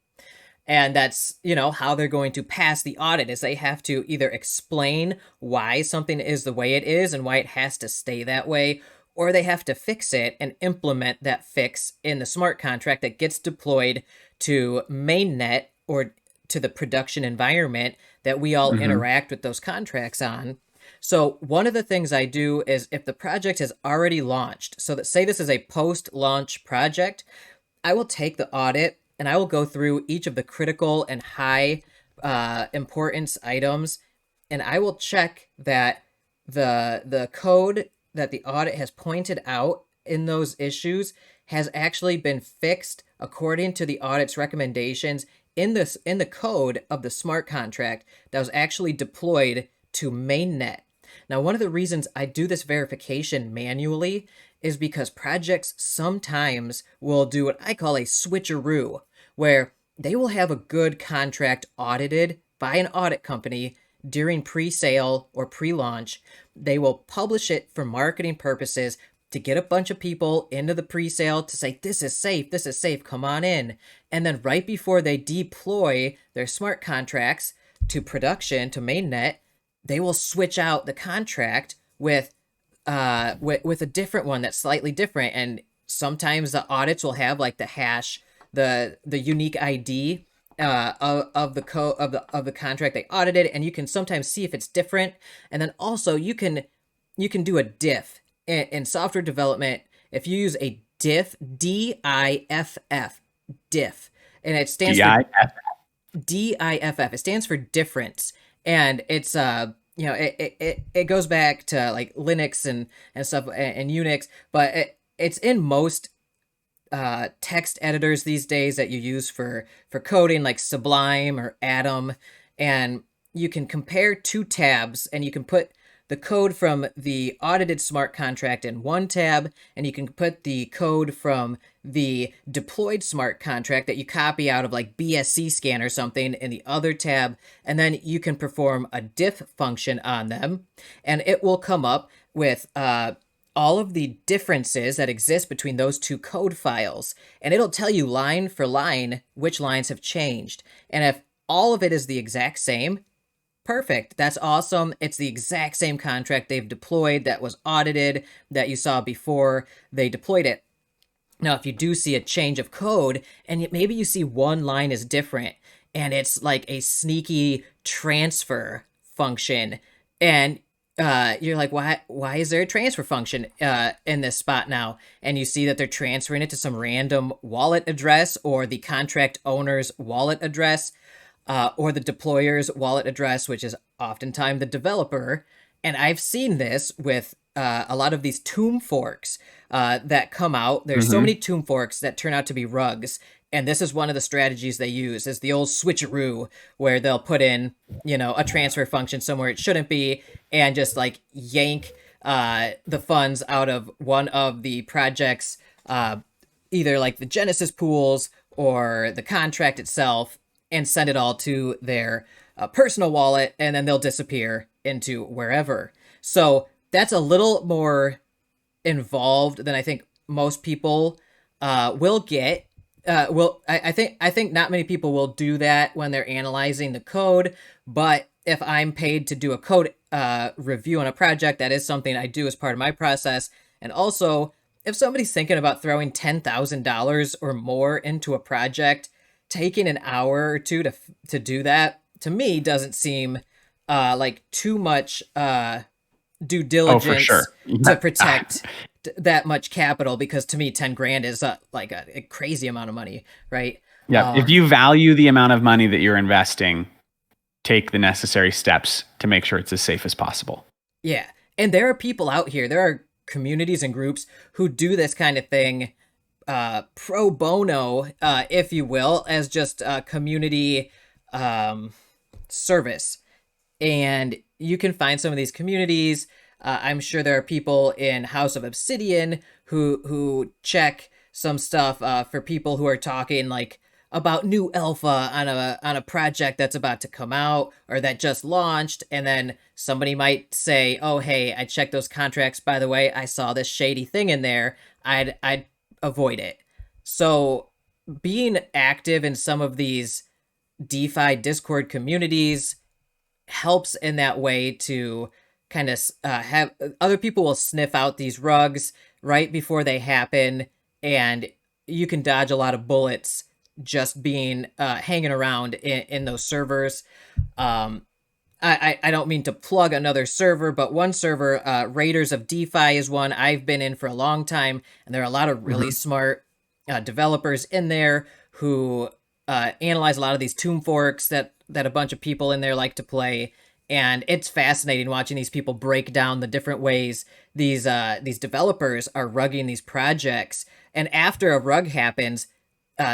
And that's, how they're going to pass the audit, is they have to either explain why something is the way it is and why it has to stay that way, or they have to fix it and implement that fix in the smart contract that gets deployed to mainnet or to the production environment that we all interact with those contracts on. So one of the things I do is, if the project has already launched, so that say this is a post-launch project, I will take the audit and I will go through each of the critical and high importance items, and I will check that the code that the audit has pointed out in those issues has actually been fixed according to the audit's recommendations in the code of the smart contract that was actually deployed to mainnet. Now, one of the reasons I do this verification manually is because projects sometimes will do what I call a switcheroo, where they will have a good contract audited by an audit company during pre-sale or pre-launch. They will publish it for marketing purposes to get a bunch of people into the pre-sale to say, this is safe, come on in. And then right before they deploy their smart contracts to production, to mainnet, they will switch out the contract with a different one that's slightly different. And sometimes the audits will have like the hash, the unique ID of the contract they audited, and you can sometimes see if it's different. And then also you can do a diff in software development. If you use a diff, DIFF, diff, and it stands for DIFF. It stands for difference, and it's it goes back to like Linux and stuff and Unix, but it's in most text editors these days that you use for coding, like Sublime or Atom, and you can compare two tabs, and you can put the code from the audited smart contract in one tab, and you can put the code from the deployed smart contract that you copy out of like BSC scan or something in the other tab, and then you can perform a diff function on them, and it will come up with all of the differences that exist between those two code files, and it'll tell you line for line which lines have changed. And if all of it is the exact same, perfect. That's awesome. It's the exact same contract they've deployed that was audited that you saw before they deployed it. Now, if you do see a change of code and maybe you see one line is different and it's like a sneaky transfer function, and you're like, why is there a transfer function in this spot now? And you see that they're transferring it to some random wallet address or the contract owner's wallet address, or the deployer's wallet address, which is oftentimes the developer. And I've seen this with a lot of these tomb forks that come out. There's so many tomb forks that turn out to be rugs. And this is one of the strategies they use, is the old switcheroo, where they'll put in, a transfer function somewhere it shouldn't be, and just like yank the funds out of one of the projects, either like the Genesis pools or the contract itself, and send it all to their personal wallet, and then they'll disappear into wherever. So that's a little more involved than I think most people will get. I think not many people will do that when they're analyzing the code, but if I'm paid to do a code review on a project, that is something I do as part of my process. And also, if somebody's thinking about throwing $10,000 or more into a project, taking an hour or two to do that, to me, doesn't seem like too much due diligence to protect that much capital, because to me 10 grand is like a crazy amount of money, right? Yeah. If you value the amount of money that you're investing, take the necessary steps to make sure it's as safe as possible. Yeah. And there are people out here, there are communities and groups who do this kind of thing pro bono, if you will, as just a community service. And you can find some of these communities. I'm sure there are people in House of Obsidian who check some stuff for people who are talking like about new alpha on a project that's about to come out or that just launched, and then somebody might say, "Oh, hey, I checked those contracts. By the way, I saw this shady thing in there. I'd avoid it." So being active in some of these DeFi Discord communities helps in that way to kind of have other people will sniff out these rugs right before they happen, and you can dodge a lot of bullets just being hanging around in those servers. I don't mean to plug another server, but one server, Raiders of DeFi, is one I've been in for a long time, and there are a lot of really smart developers in there who analyze a lot of these tomb forks that a bunch of people in there like to play. And it's fascinating watching these people break down the different ways these developers are rugging these projects. And after a rug happens,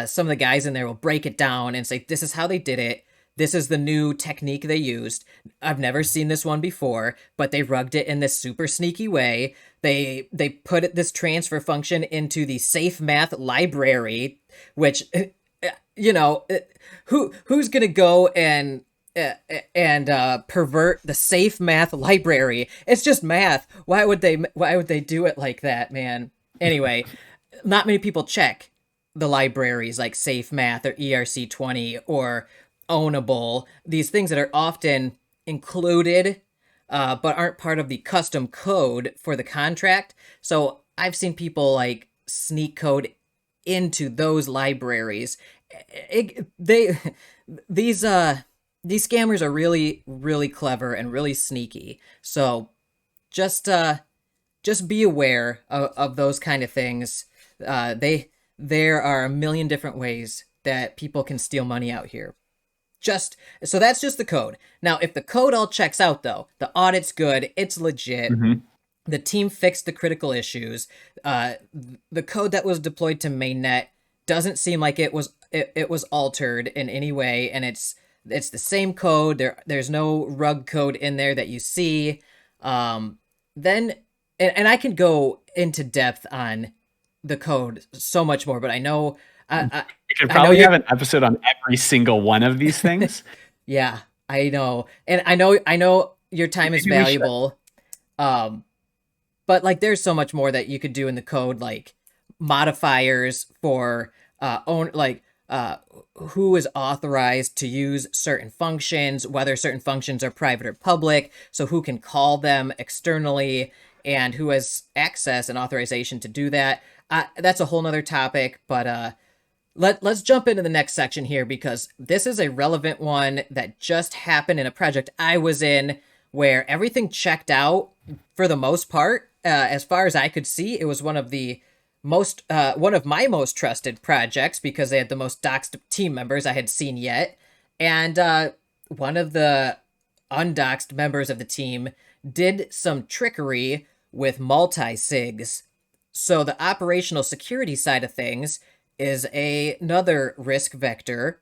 some of the guys in there will break it down and say, this is how they did it. This is the new technique they used. I've never seen this one before, but they rugged it in this super sneaky way. They put this transfer function into the safe math library, which, who's going to go and pervert the safe math library? It's just math. Why would they do it like that, man? Anyway, not many people check the libraries like safe math or ERC20 or ownable, these things that are often included but aren't part of the custom code for the contract. So I've seen people like sneak code into those libraries. These scammers are really, really clever and really sneaky. So just be aware of those kind of things. There are a million different ways that people can steal money out here. So that's just the code. Now, if the code all checks out, though, the audit's good, it's legit. The team fixed the critical issues. The code that was deployed to mainnet doesn't seem like it was altered in any way, and it's the same code. There's no rug code in there that you see. Then I can go into depth on the code so much more, but I know we could probably have an episode on every single one of these things. Yeah, I know, and I know your time is valuable. But like, there's so much more that you could do in the code, like modifiers for who is authorized to use certain functions, whether certain functions are private or public, so who can call them externally, and who has access and authorization to do that. That's a whole nother topic, but let's jump into the next section here, because this is a relevant one that just happened in a project I was in, where everything checked out for the most part. As far as I could see, it was one of my most trusted projects, because they had the most doxed team members I had seen yet. And one of the undoxed members of the team did some trickery with multi-sigs. So the operational security side of things is another risk vector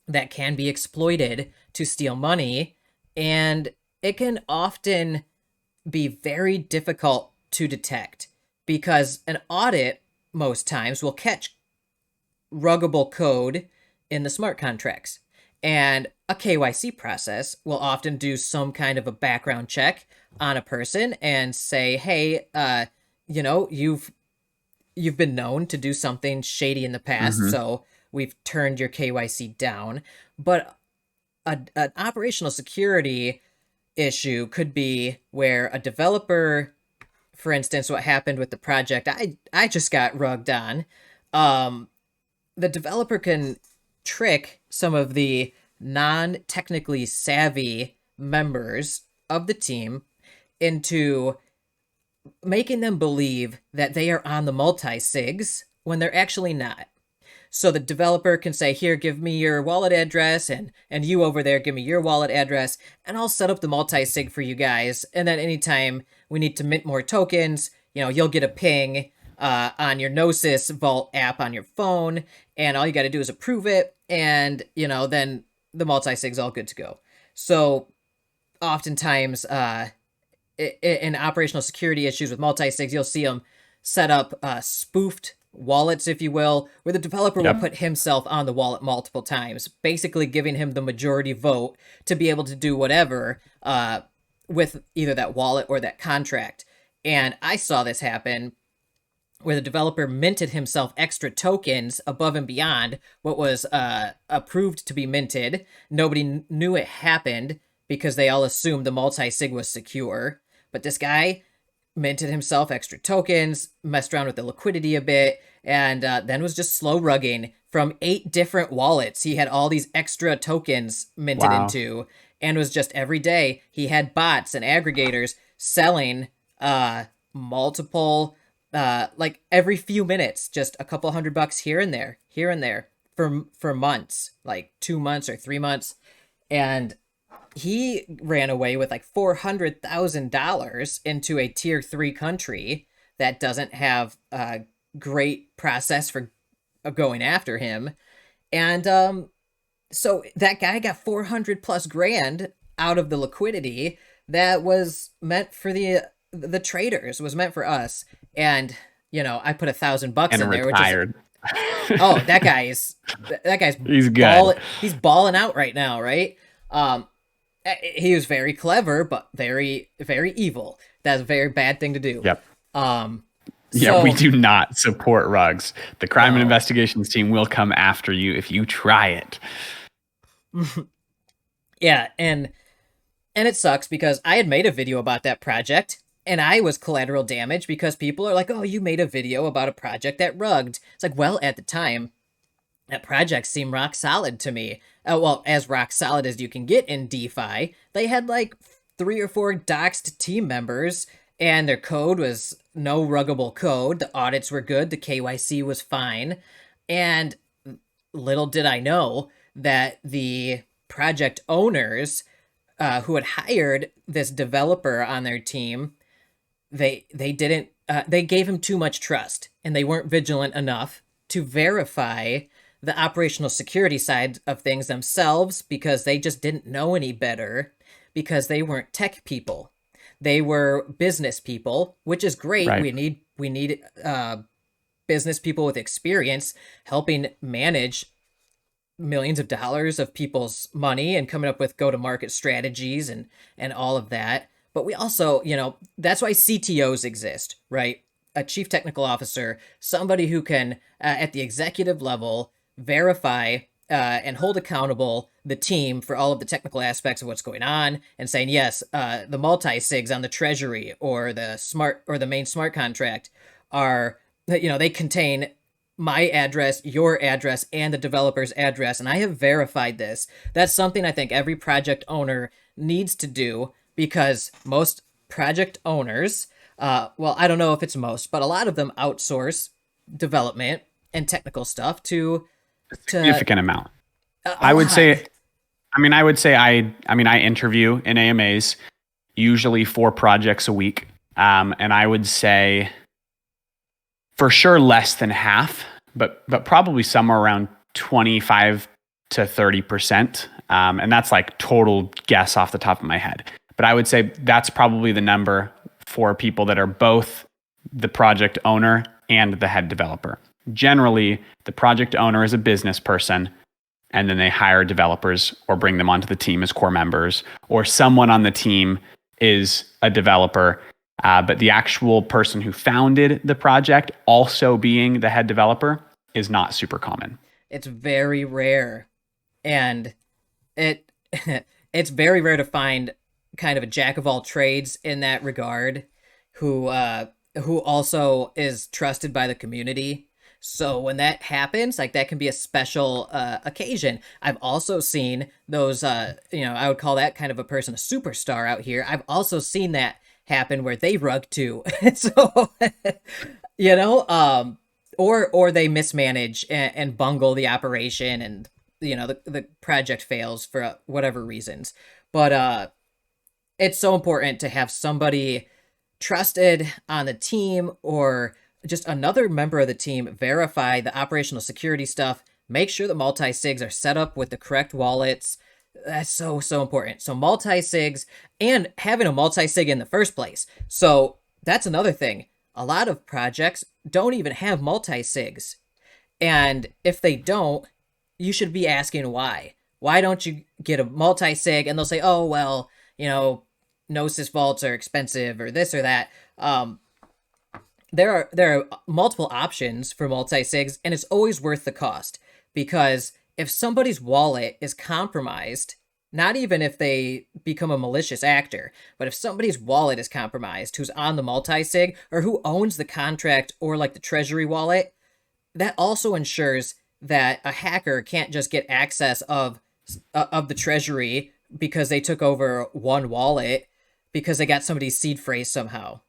that can be exploited to steal money, and it can often be very difficult to detect, because an audit most times will catch ruggable code in the smart contracts, and a KYC process will often do some kind of a background check on a person and say, hey, you've been known to do something shady in the past, so we've turned your KYC down. But an operational security issue could be where a developer, for instance, what happened with the project I just got rugged on, the developer can trick some of the non-technically savvy members of the team into making them believe that they are on the multi-sigs when they're actually not. So the developer can say, here, give me your wallet address, and you over there, give me your wallet address, and I'll set up the multi-sig for you guys. And then anytime we need to mint more tokens, you'll get a ping on your Gnosis Vault app on your phone, and all you got to do is approve it, and, then the multi-sig's all good to go. So oftentimes, in operational security issues with multi-sigs, you'll see them set up spoofed wallets, if you will, where the developer will put himself on the wallet multiple times, basically giving him the majority vote to be able to do whatever with either that wallet or that contract. And I saw this happen where the developer minted himself extra tokens above and beyond what was approved to be minted. Nobody knew it happened because they all assumed the multi-sig was secure. But this guy minted himself extra tokens, messed around with the liquidity a bit, and then was just slow rugging from 8 different wallets. He had all these extra tokens minted into, and was just every day he had bots and aggregators selling multiple, like every few minutes, just a couple $100 here and there for months, like 2 months or 3 months. And he ran away with like $400,000 into a tier 3 country that doesn't have a great process for going after him. And so that guy got 400 plus grand out of the liquidity that was meant for the traders, was meant for us. And I put $1,000 in there, retired. Which is, oh, that guy's he's good. He's balling out right now, right? He was very clever, but very, very evil. That's a very bad thing to do. Yep. We do not support rugs. The crime and investigations team will come after you if you try it. Yeah, and it sucks because I had made a video about that project, and I was collateral damage because people are like, oh, you made a video about a project that rugged. It's like, well, at the time, that project seemed rock solid to me. Well, as rock solid as you can get in DeFi. They had like 3 or 4 doxed team members, and their code was no ruggable code. The audits were good. The KYC was fine. And little did I know that the project owners who had hired this developer on their team, they didn't they gave him too much trust, and they weren't vigilant enough to verify the operational security side of things themselves, because they just didn't know any better, because they weren't tech people. They were business people, which is great. Right. We need business people with experience helping manage millions of dollars of people's money and coming up with go-to-market strategies and all of that. But we also, that's why CTOs exist, right? A chief technical officer, somebody who can, at the executive level, verify and hold accountable the team for all of the technical aspects of what's going on, and saying, yes, the multi-sigs on the treasury or the main smart contract are, they contain my address, your address, and the developer's address, and I have verified this. That's something I think every project owner needs to do, because most project owners, well, I don't know if it's most, but a lot of them outsource development and technical stuff to significant amount. I would say I interview in AMAs usually 4 projects a week. And I would say for sure less than half, but probably somewhere around 25 to 30%. And that's like total guess off the top of my head. But I would say that's probably the number for people that are both the project owner and the head developer. Generally, the project owner is a business person, and then they hire developers or bring them onto the team as core members, or someone on the team is a developer, but the actual person who founded the project also being the head developer is not super common. It's very rare, and it's very rare to find kind of a jack of all trades in that regard, who also is trusted by the community. So when that happens, like, that can be a special occasion. I've also seen those, I would call that kind of a person a superstar out here. I've also seen that happen where they rug too. So, or they mismanage and bungle the operation, and, the project fails for whatever reasons. But it's so important to have somebody trusted on the team, or just another member of the team, verify the operational security stuff, make sure the multi-sigs are set up with the correct wallets. That's so, so important. So multi-sigs, and having a multi-sig in the first place. So that's another thing. A lot of projects don't even have multi-sigs. And if they don't, you should be asking why. Why don't you get a multi-sig? And they'll say, oh, well, Gnosis vaults are expensive, or this or that. There are multiple options for multi-sigs, and it's always worth the cost, because if somebody's wallet is compromised, not even if they become a malicious actor, but if somebody's wallet is compromised who's on the multi-sig, or who owns the contract or like the treasury wallet, that also ensures that a hacker can't just get access of the treasury because they took over one wallet because they got somebody's seed phrase somehow.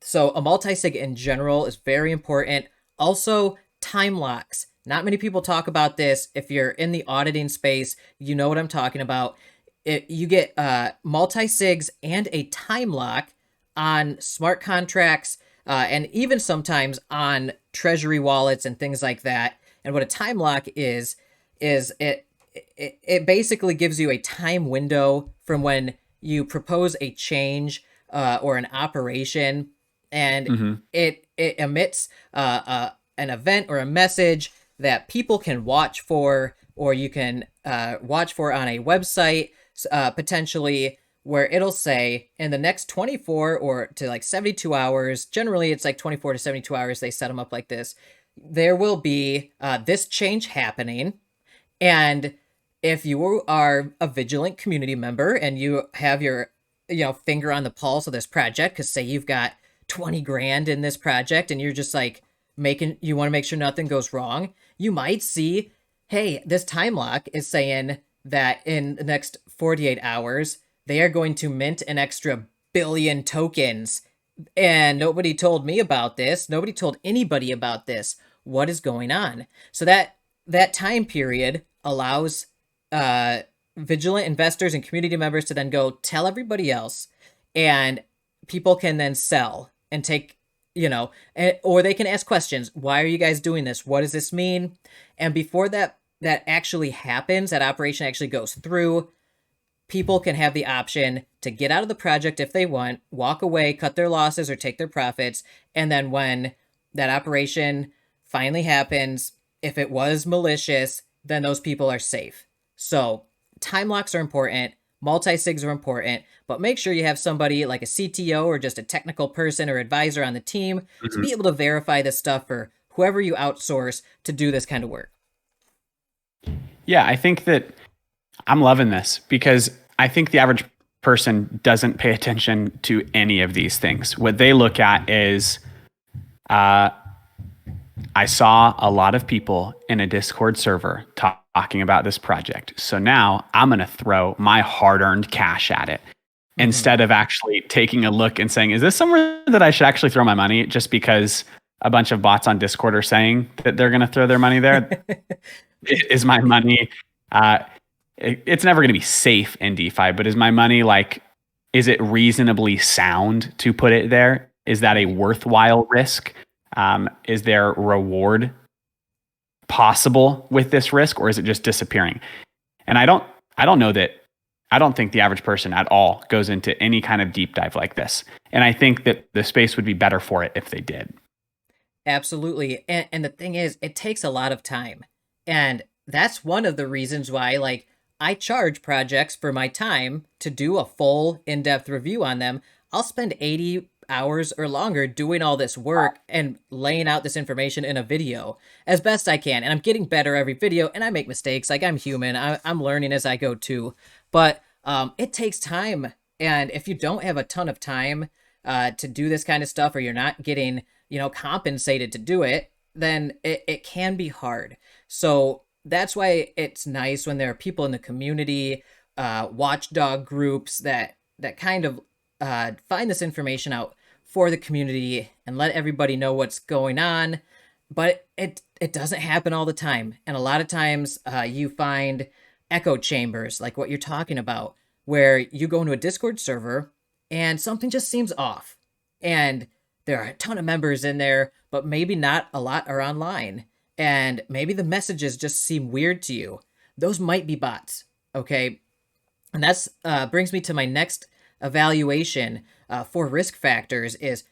So a multi-sig in general is very important. Also, time locks. Not many people talk about this. If you're in the auditing space, you know what I'm talking about. You get multi-sigs and a time lock on smart contracts, and even sometimes on treasury wallets and things like that. And what a time lock is it basically gives you a time window from when you propose a change or an operation, and it emits an event or a message that people can watch for, or you can watch for on a website, potentially, where it'll say in the next 24 or to like 72 hours, generally it's like 24 to 72 hours, they set them up like this, there will be this change happening. And if you are a vigilant community member and you have your finger on the pulse of this project, because say you've got 20 grand in this project and you're just like you want to make sure nothing goes wrong, you might see, hey, this time lock is saying that in the next 48 hours, they are going to mint an extra billion tokens. And nobody told me about this. Nobody told anybody about this. What is going on? So that time period allows vigilant investors and community members to then go tell everybody else, and people can then sell and take, or they can ask questions. Why are you guys doing this? What does this mean? And before that actually happens, that operation actually goes through, people can have the option to get out of the project if they want, walk away, cut their losses, or take their profits. And then when that operation finally happens, if it was malicious, then those people are safe. So time locks are important. Multi-sigs are important, but make sure you have somebody like a CTO or just a technical person or advisor on the team to be able to verify this stuff for whoever you outsource to do this kind of work. Yeah, I think that I'm loving this because I think the average person doesn't pay attention to any of these things. What they look at is, I saw a lot of people in a Discord server talking about this project. So now I'm going to throw my hard-earned cash at it instead of actually taking a look and saying, is this somewhere that I should actually throw my money just because a bunch of bots on Discord are saying that they're going to throw their money there? Is my money... it's never going to be safe in DeFi, but is my money is it reasonably sound to put it there? Is that a worthwhile risk? Is there reward possible with this risk, or is it just disappearing? And I don't think the average person at all goes into any kind of deep dive like this. And I think that the space would be better for it if they did. Absolutely. And the thing is, it takes a lot of time. And that's one of the reasons why, I charge projects for my time to do a full in-depth review on them. I'll spend 80 hours or longer doing all this work and laying out this information in a video as best I can. And I'm getting better every video, and I make mistakes. I'm human. I'm learning as I go too. But it takes time. And if you don't have a ton of time to do this kind of stuff, or you're not getting, compensated to do it, then it can be hard. So that's why it's nice when there are people in the community, watchdog groups that kind of find this information out for the community and let everybody know what's going on. But it doesn't happen all the time. And a lot of times you find echo chambers, like what you're talking about, where you go into a Discord server and something just seems off. And there are a ton of members in there, but maybe not a lot are online. And maybe the messages just seem weird to you. Those might be bots, okay? And that's brings me to my next evaluation for risk factors is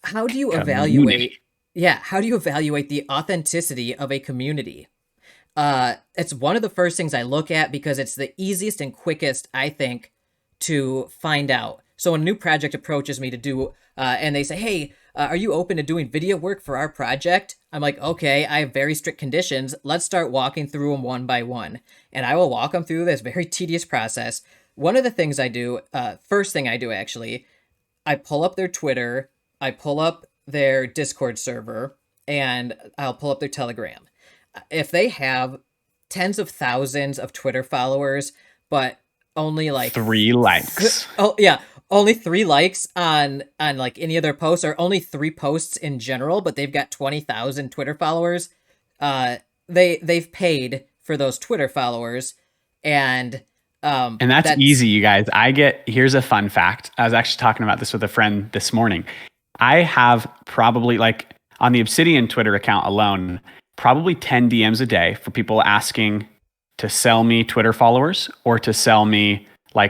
how do you evaluate? Yeah, how do you evaluate the authenticity of a community? It's one of the first things I look at because it's the easiest and quickest, I think, to find out. So when a new project approaches me to do, and they say, hey, are you open to doing video work for our project? I'm like, okay, I have very strict conditions. Let's start walking through them one by one. And I will walk them through this very tedious process. One of the things I do, first thing I do actually, I pull up their Twitter, I pull up their Discord server, and I'll pull up their Telegram. If they have tens of thousands of Twitter followers, but only 3 likes. Oh yeah. Only 3 likes on any of their posts, or only 3 posts in general, but they've got 20,000 Twitter followers. They've paid for those Twitter followers, and that's easy, you guys. Here's a fun fact. I was actually talking about this with a friend this morning. I have probably on the Obsidian Twitter account alone, probably 10 DMs a day for people asking to sell me Twitter followers or to sell me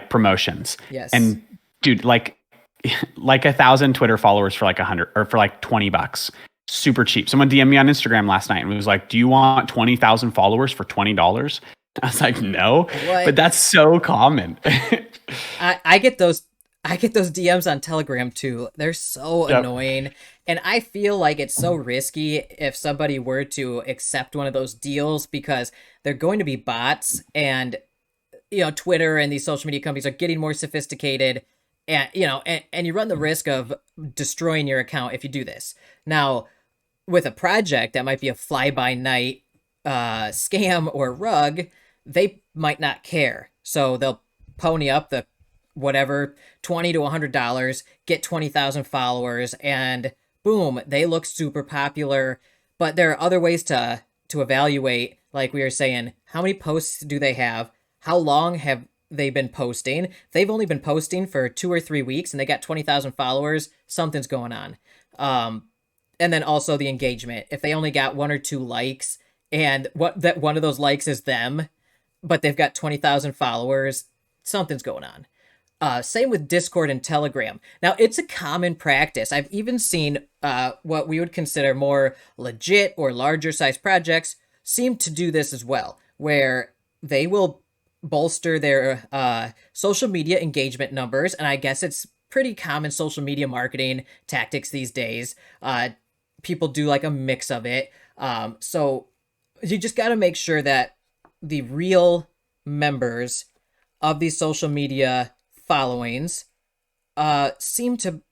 promotions. Yes. And dude, 1,000 Twitter followers for 100 or for $20. Super cheap. Someone DM'd me on Instagram last night and was like, do you want 20,000 followers for $20? I was like, no, what? But that's so common. I get those DMs on Telegram too. They're so annoying. And I feel like it's so risky if somebody were to accept one of those deals, because they're going to be bots, and Twitter and these social media companies are getting more sophisticated. And, and you run the risk of destroying your account if you do this. Now, with a project that might be a fly-by-night scam or rug, they might not care. So they'll pony up the whatever, $20 to $100, get 20,000 followers, and boom, they look super popular. But there are other ways to evaluate, like we were saying, how many posts do they have? how long have they been posting? If they've only been posting for 2 or 3 weeks and they got 20,000 followers, something's going on. And then also the engagement. If they only got 1 or 2 likes and that one of those likes is them, but they've got 20,000 followers, something's going on. Same with Discord and Telegram. Now, it's a common practice. I've even seen what we would consider more legit or larger size projects seem to do this as well, where they will bolster their social media engagement numbers. And I guess it's pretty common social media marketing tactics these days. People do like a mix of it. So you just got to make sure that the real members of these social media followings seem to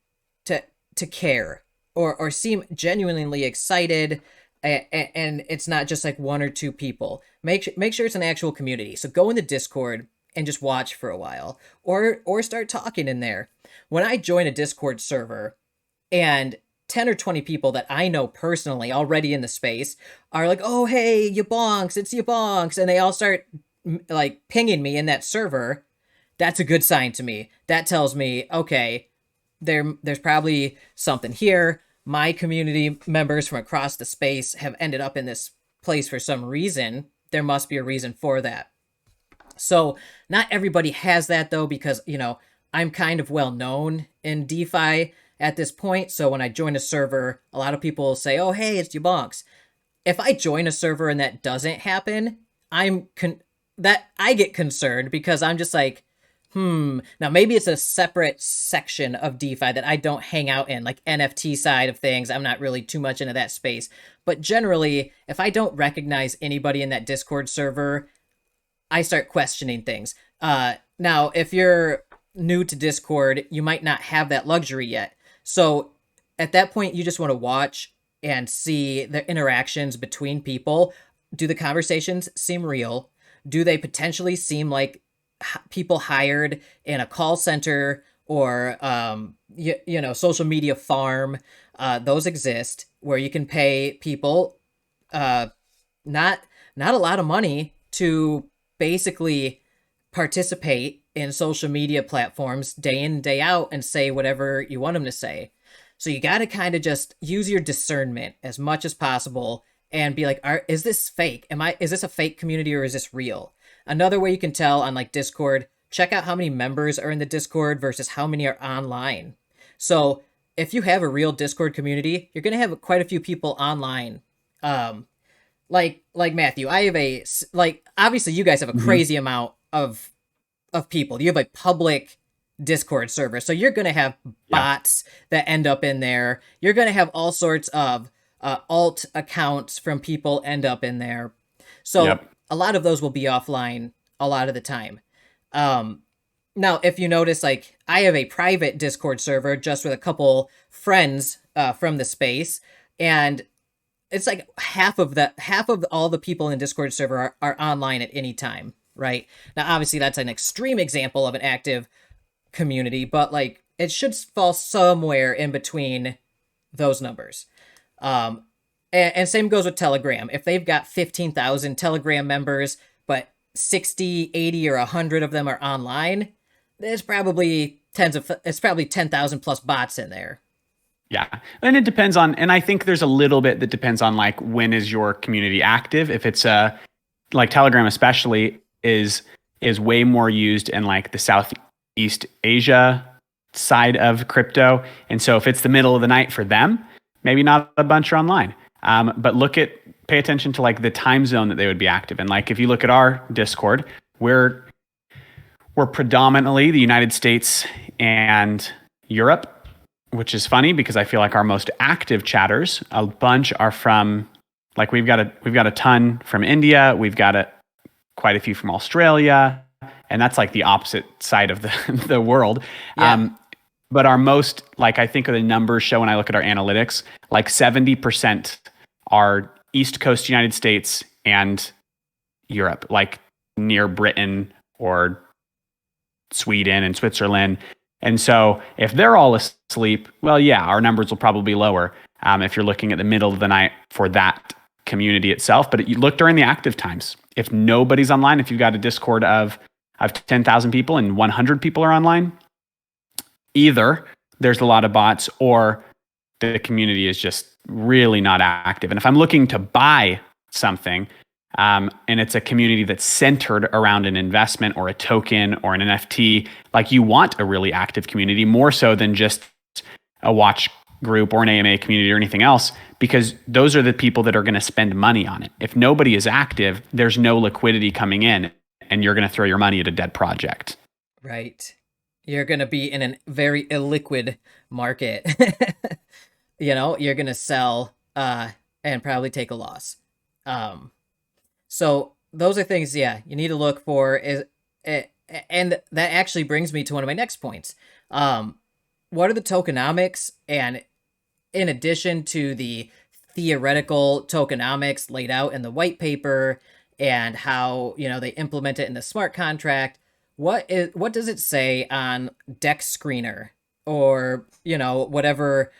care or seem genuinely excited, and it's not just like 1 or 2 people. Make sure it's an actual community. So go in the Discord and just watch for a while, or start talking in there. When I join a Discord server and 10 or 20 people that I know personally already in the space are like, oh, hey, YaBonks, it's YaBonks. And they all start like pinging me in that server. That's a good sign to me. That tells me, okay, there's probably something here. My community members from across the space have ended up in this place for some reason. There must be a reason for that. So not everybody has that though, because, I'm kind of well known in DeFi at this point. So when I join a server, a lot of people say, oh, hey, it's YaBonks. If I join a server and that doesn't happen, I get concerned, because I'm just like, now maybe it's a separate section of DeFi that I don't hang out in, like NFT side of things. I'm not really too much into that space. But generally, if I don't recognize anybody in that Discord server, I start questioning things. Now, if you're new to Discord, you might not have that luxury yet. So at that point, you just want to watch and see the interactions between people. Do the conversations seem real? Do they potentially seem like people hired in a call center or social media farm? Those exist, where you can pay people not a lot of money to basically participate in social media platforms day in, day out, and say whatever you want them to say. So you got to kind of just use your discernment as much as possible and be like, is this fake? Is this a fake community, or is this real? Another way you can tell on like Discord, check out how many members are in the Discord versus how many are online. So if you have a real Discord community, you're going to have quite a few people online. Like Matthew, I have obviously you guys have a crazy amount of people. You have a public Discord server. So you're going to have bots that end up in there. You're going to have all sorts of alt accounts from people end up in there. So a lot of those will be offline a lot of the time. Now, if you notice, like I have a private Discord server just with a couple friends from the space, and it's like half of all the people in the Discord server are online at any time, right? Now, obviously, that's an extreme example of an active community, but like it should fall somewhere in between those numbers. And same goes with Telegram. If they've got 15,000 Telegram members, but 60, 80, or 100 of them are online, there's probably 10,000 plus bots in there. Yeah. And it depends on, and I think there's a little bit that depends on like when is your community active. If it's like Telegram especially is way more used in like the Southeast Asia side of crypto. And so if it's the middle of the night for them, maybe not a bunch are online. But pay attention to like the time zone that they would be active in. Like if you look at our Discord, we're predominantly the United States and Europe, which is funny because I feel like our most active chatters, a bunch are from, like we've got a ton from India, we've got quite a few from Australia, and that's like the opposite side of the world. Yeah. But our most, like I think the numbers show when I look at our analytics, like 70% are East Coast United States and Europe, like near Britain or Sweden and Switzerland. And so if they're all asleep, well, yeah, our numbers will probably be lower if you're looking at the middle of the night for that community itself, but you look during the active times. If nobody's online, if you've got a Discord of 10,000 people and 100 people are online, either there's a lot of bots or the community is just really not active. And if I'm looking to buy something, and it's a community that's centered around an investment or a token or an NFT, like you want a really active community more so than just a watch group or an AMA community or anything else, because those are the people that are going to spend money on it. If nobody is active, there's no liquidity coming in and you're going to throw your money at a dead project. Right. You're going to be in a very illiquid market. You're going to sell and probably take a loss. So those are things, you need to look for. And that actually brings me to one of my next points. What are the tokenomics? And in addition to the theoretical tokenomics laid out in the white paper and how, they implement it in the smart contract, what does it say on DEX Screener or, whatever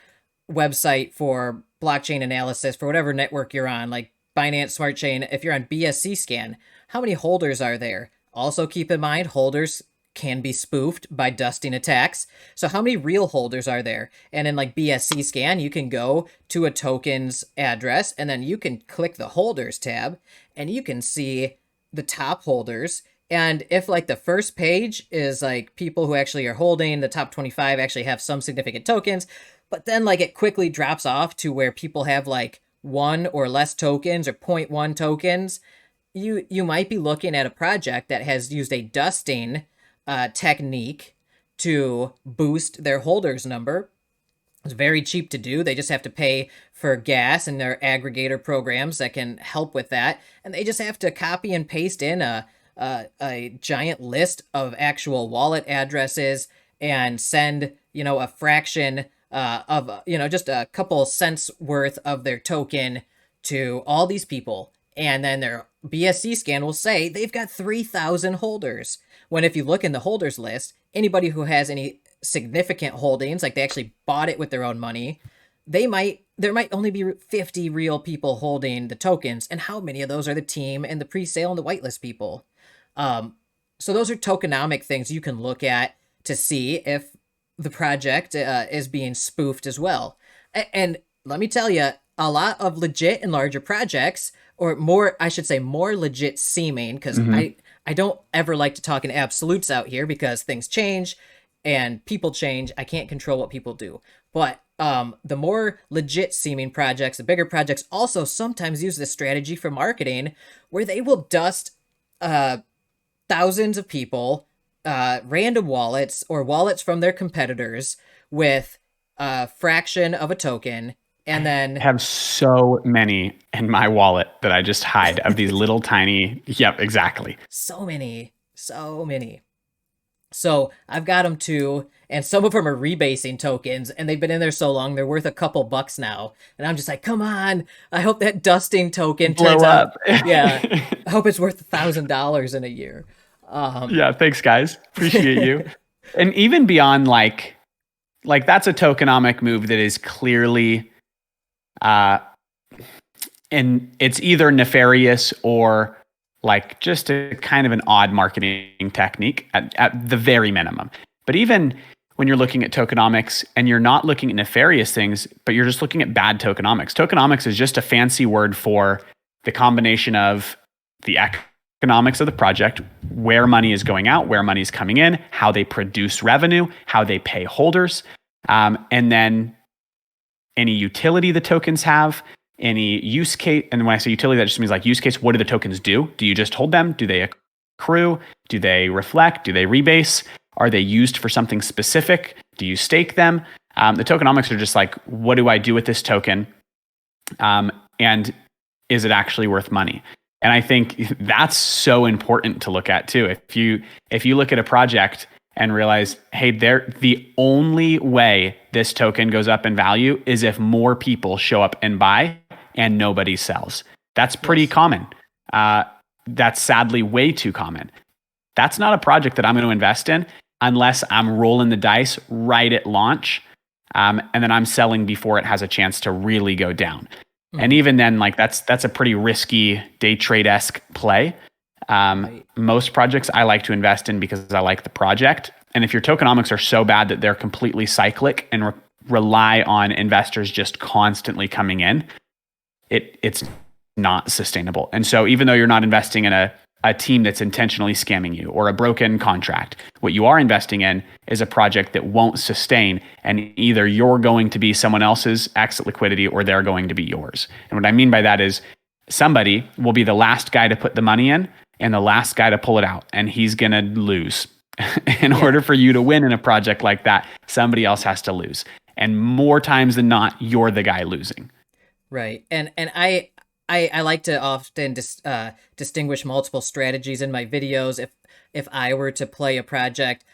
website for blockchain analysis for whatever network you're on, like Binance Smart Chain? If you're on BSC Scan, how many holders are there? Also keep in mind, holders can be spoofed by dusting attacks. So how many real holders are there? And in like BSC Scan, you can go to a token's address and then you can click the holders tab and you can see the top holders. And if like the first page is like people who actually are holding, the top 25 actually have some significant tokens, but then like it quickly drops off to where people have like 1 or less tokens or 0.1 tokens, you might be looking at a project that has used a dusting technique to boost their holders number. It's very cheap to do. They just have to pay for gas and their aggregator programs that can help with that. And they just have to copy and paste in a giant list of actual wallet addresses and send, a fraction of, just a couple cents worth of their token to all these people. And then their BSC scan will say they've got 3,000 holders. When if you look in the holders list, anybody who has any significant holdings, like they actually bought it with their own money, there might only be 50 real people holding the tokens. And how many of those are the team and the pre-sale and the whitelist people? So those are tokenomic things you can look at to see if the project is being spoofed as well. And let me tell you, a lot of legit and larger projects, or more, I should say more legit seeming, because I don't ever like to talk in absolutes out here because things change and people change. I can't control what people do. But the more legit seeming projects, the bigger projects also sometimes use this strategy for marketing where they will dust thousands of people, random wallets or wallets from their competitors with a fraction of a token. And then I have so many in my wallet that I just hide of these little tiny. Yep, exactly. So many. So I've got them too. And some of them are rebasing tokens and they've been in there so long, they're worth a couple bucks now. And I'm just like, come on. I hope that dusting token turns out. Yeah. I hope it's worth $1,000 in a year. Yeah. Thanks guys. Appreciate you. And even beyond like that's a tokenomic move that is clearly, and it's either nefarious or like just a kind of an odd marketing technique at the very minimum. But even when you're looking at tokenomics and you're not looking at nefarious things, but you're just looking at bad tokenomics. Tokenomics is just a fancy word for the combination of the economics of the project, where money is going out, where money is coming in, how they produce revenue, how they pay holders, and then any utility the tokens have, any use case. And when I say utility, that just means like use case, what do the tokens do? Do you just hold them? Do they accrue? Do they reflect? Do they rebase? Are they used for something specific? Do you stake them? The tokenomics are just like, what do I do with this token? And is it actually worth money? And I think that's so important to look at too. If you look at a project and realize, hey, the only way this token goes up in value is if more people show up and buy and nobody sells. That's pretty common. That's sadly way too common. That's not a project that I'm going to invest in unless I'm rolling the dice right at launch, and then I'm selling before it has a chance to really go down. And even then, like that's a pretty risky day trade-esque play. Right. Most projects I like to invest in because I like the project. And if your tokenomics are so bad that they're completely cyclic and rely on investors just constantly coming in, it's not sustainable. And so even though you're not investing in a team that's intentionally scamming you or a broken contract, what you are investing in is a project that won't sustain, and either you're going to be someone else's exit liquidity or they're going to be yours. And what I mean by that is somebody will be the last guy to put the money in and the last guy to pull it out, and he's going to lose. In order for you to win in a project like that, somebody else has to lose. And more times than not, you're the guy losing. Right. And I like to often distinguish multiple strategies in my videos. If I were to play a project,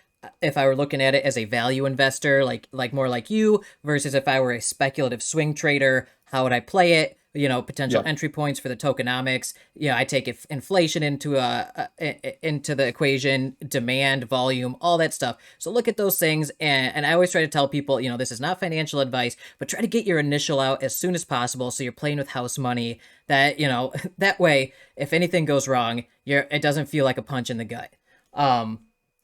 if I were looking at it as a value investor, like more like you, versus if I were a speculative swing trader, how would I play it? Potential entry points for the tokenomics. I take inflation into the equation, demand, volume, all that stuff. So look at those things, and I always try to tell people, this is not financial advice, but try to get your initial out as soon as possible, so you're playing with house money. That that way, if anything goes wrong, it doesn't feel like a punch in the gut. And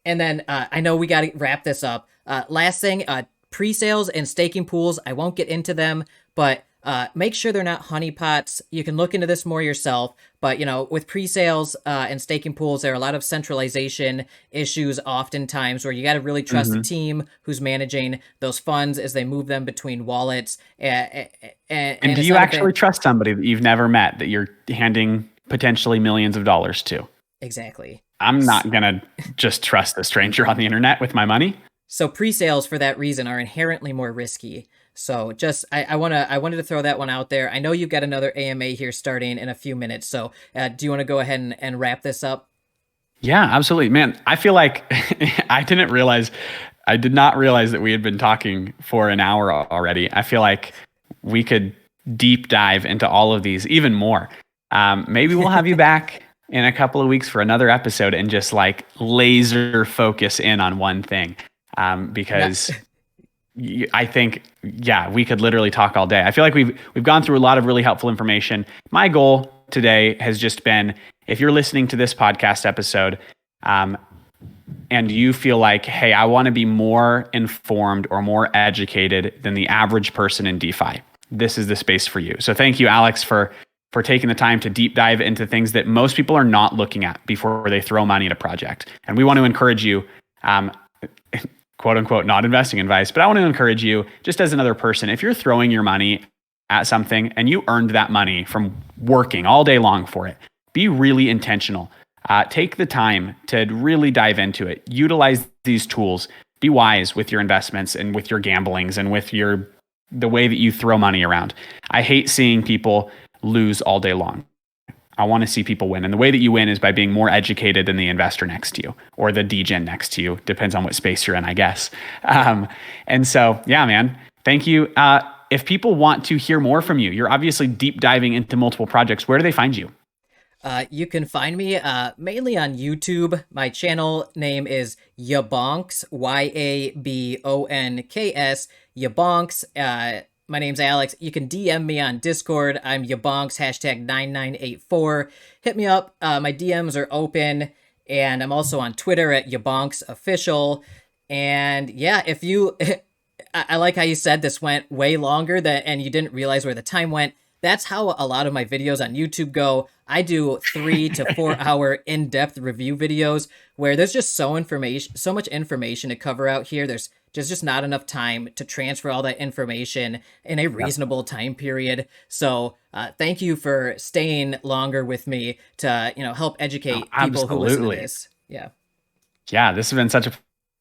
then I know we got to wrap this up. Last thing, pre-sales and staking pools. I won't get into them, but make sure they're not honeypots. You can look into this more yourself, but with pre-sales and staking pools, there are a lot of centralization issues oftentimes where you got to really trust the team who's managing those funds as they move them between wallets. And do you actually trust somebody that you've never met that you're handing potentially millions of dollars to? Exactly. I'm not going to just trust a stranger on the internet with my money. So pre-sales for that reason are inherently more risky. So just I wanted to throw that one out there. I know you've got another AMA here starting in a few minutes. So do you want to go ahead and wrap this up? Yeah, absolutely, man. I feel like I did not realize that we had been talking for an hour already. I feel like we could deep dive into all of these even more. Maybe we'll have you back in a couple of weeks for another episode and just like laser focus in on one thing. Because I think, we could literally talk all day. I feel like we've gone through a lot of really helpful information. My goal today has just been, if you're listening to this podcast episode, and you feel like, hey, I want to be more informed or more educated than the average person in DeFi, this is the space for you. So thank you, Alex, for taking the time to deep dive into things that most people are not looking at before they throw money at a project. And we want to encourage you, quote unquote, not investing advice, but I want to encourage you just as another person, if you're throwing your money at something and you earned that money from working all day long for it, be really intentional. Take the time to really dive into it. Utilize these tools. Be wise with your investments and with your gamblings and with the way that you throw money around. I hate seeing people lose all day long. I want to see people win. And the way that you win is by being more educated than the investor next to you or the degen next to you. Depends on what space you're in, I guess. And so, man, thank you. If people want to hear more from you, you're obviously deep diving into multiple projects. Where do they find you? You can find me mainly on YouTube. My channel name is YaBonks, YaBonks, YaBonks. My name's Alex. You can DM me on Discord. I'm YaBonks, #9984. Hit me up. My DMs are open. And I'm also on Twitter at YaBonksOfficial. And if you... I like how you said this went way longer and you didn't realize where the time went. That's how a lot of my videos on YouTube go. I do 3 to 4 hour in-depth review videos where there's just so much information to cover out here. There's just not enough time to transfer all that information in a reasonable time period. So thank you for staying longer with me to help educate people who listen to this. Yeah, this has been such a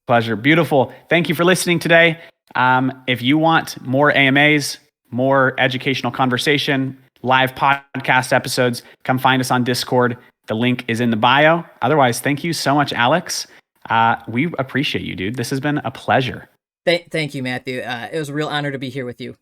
pleasure. Beautiful. Thank you for listening today. If you want more AMAs, more educational conversation, live podcast episodes, come find us on Discord. The link is in the bio. Otherwise, thank you so much, Alex. We appreciate you, dude. This has been a pleasure. Thank you, Matthew. It was a real honor to be here with you.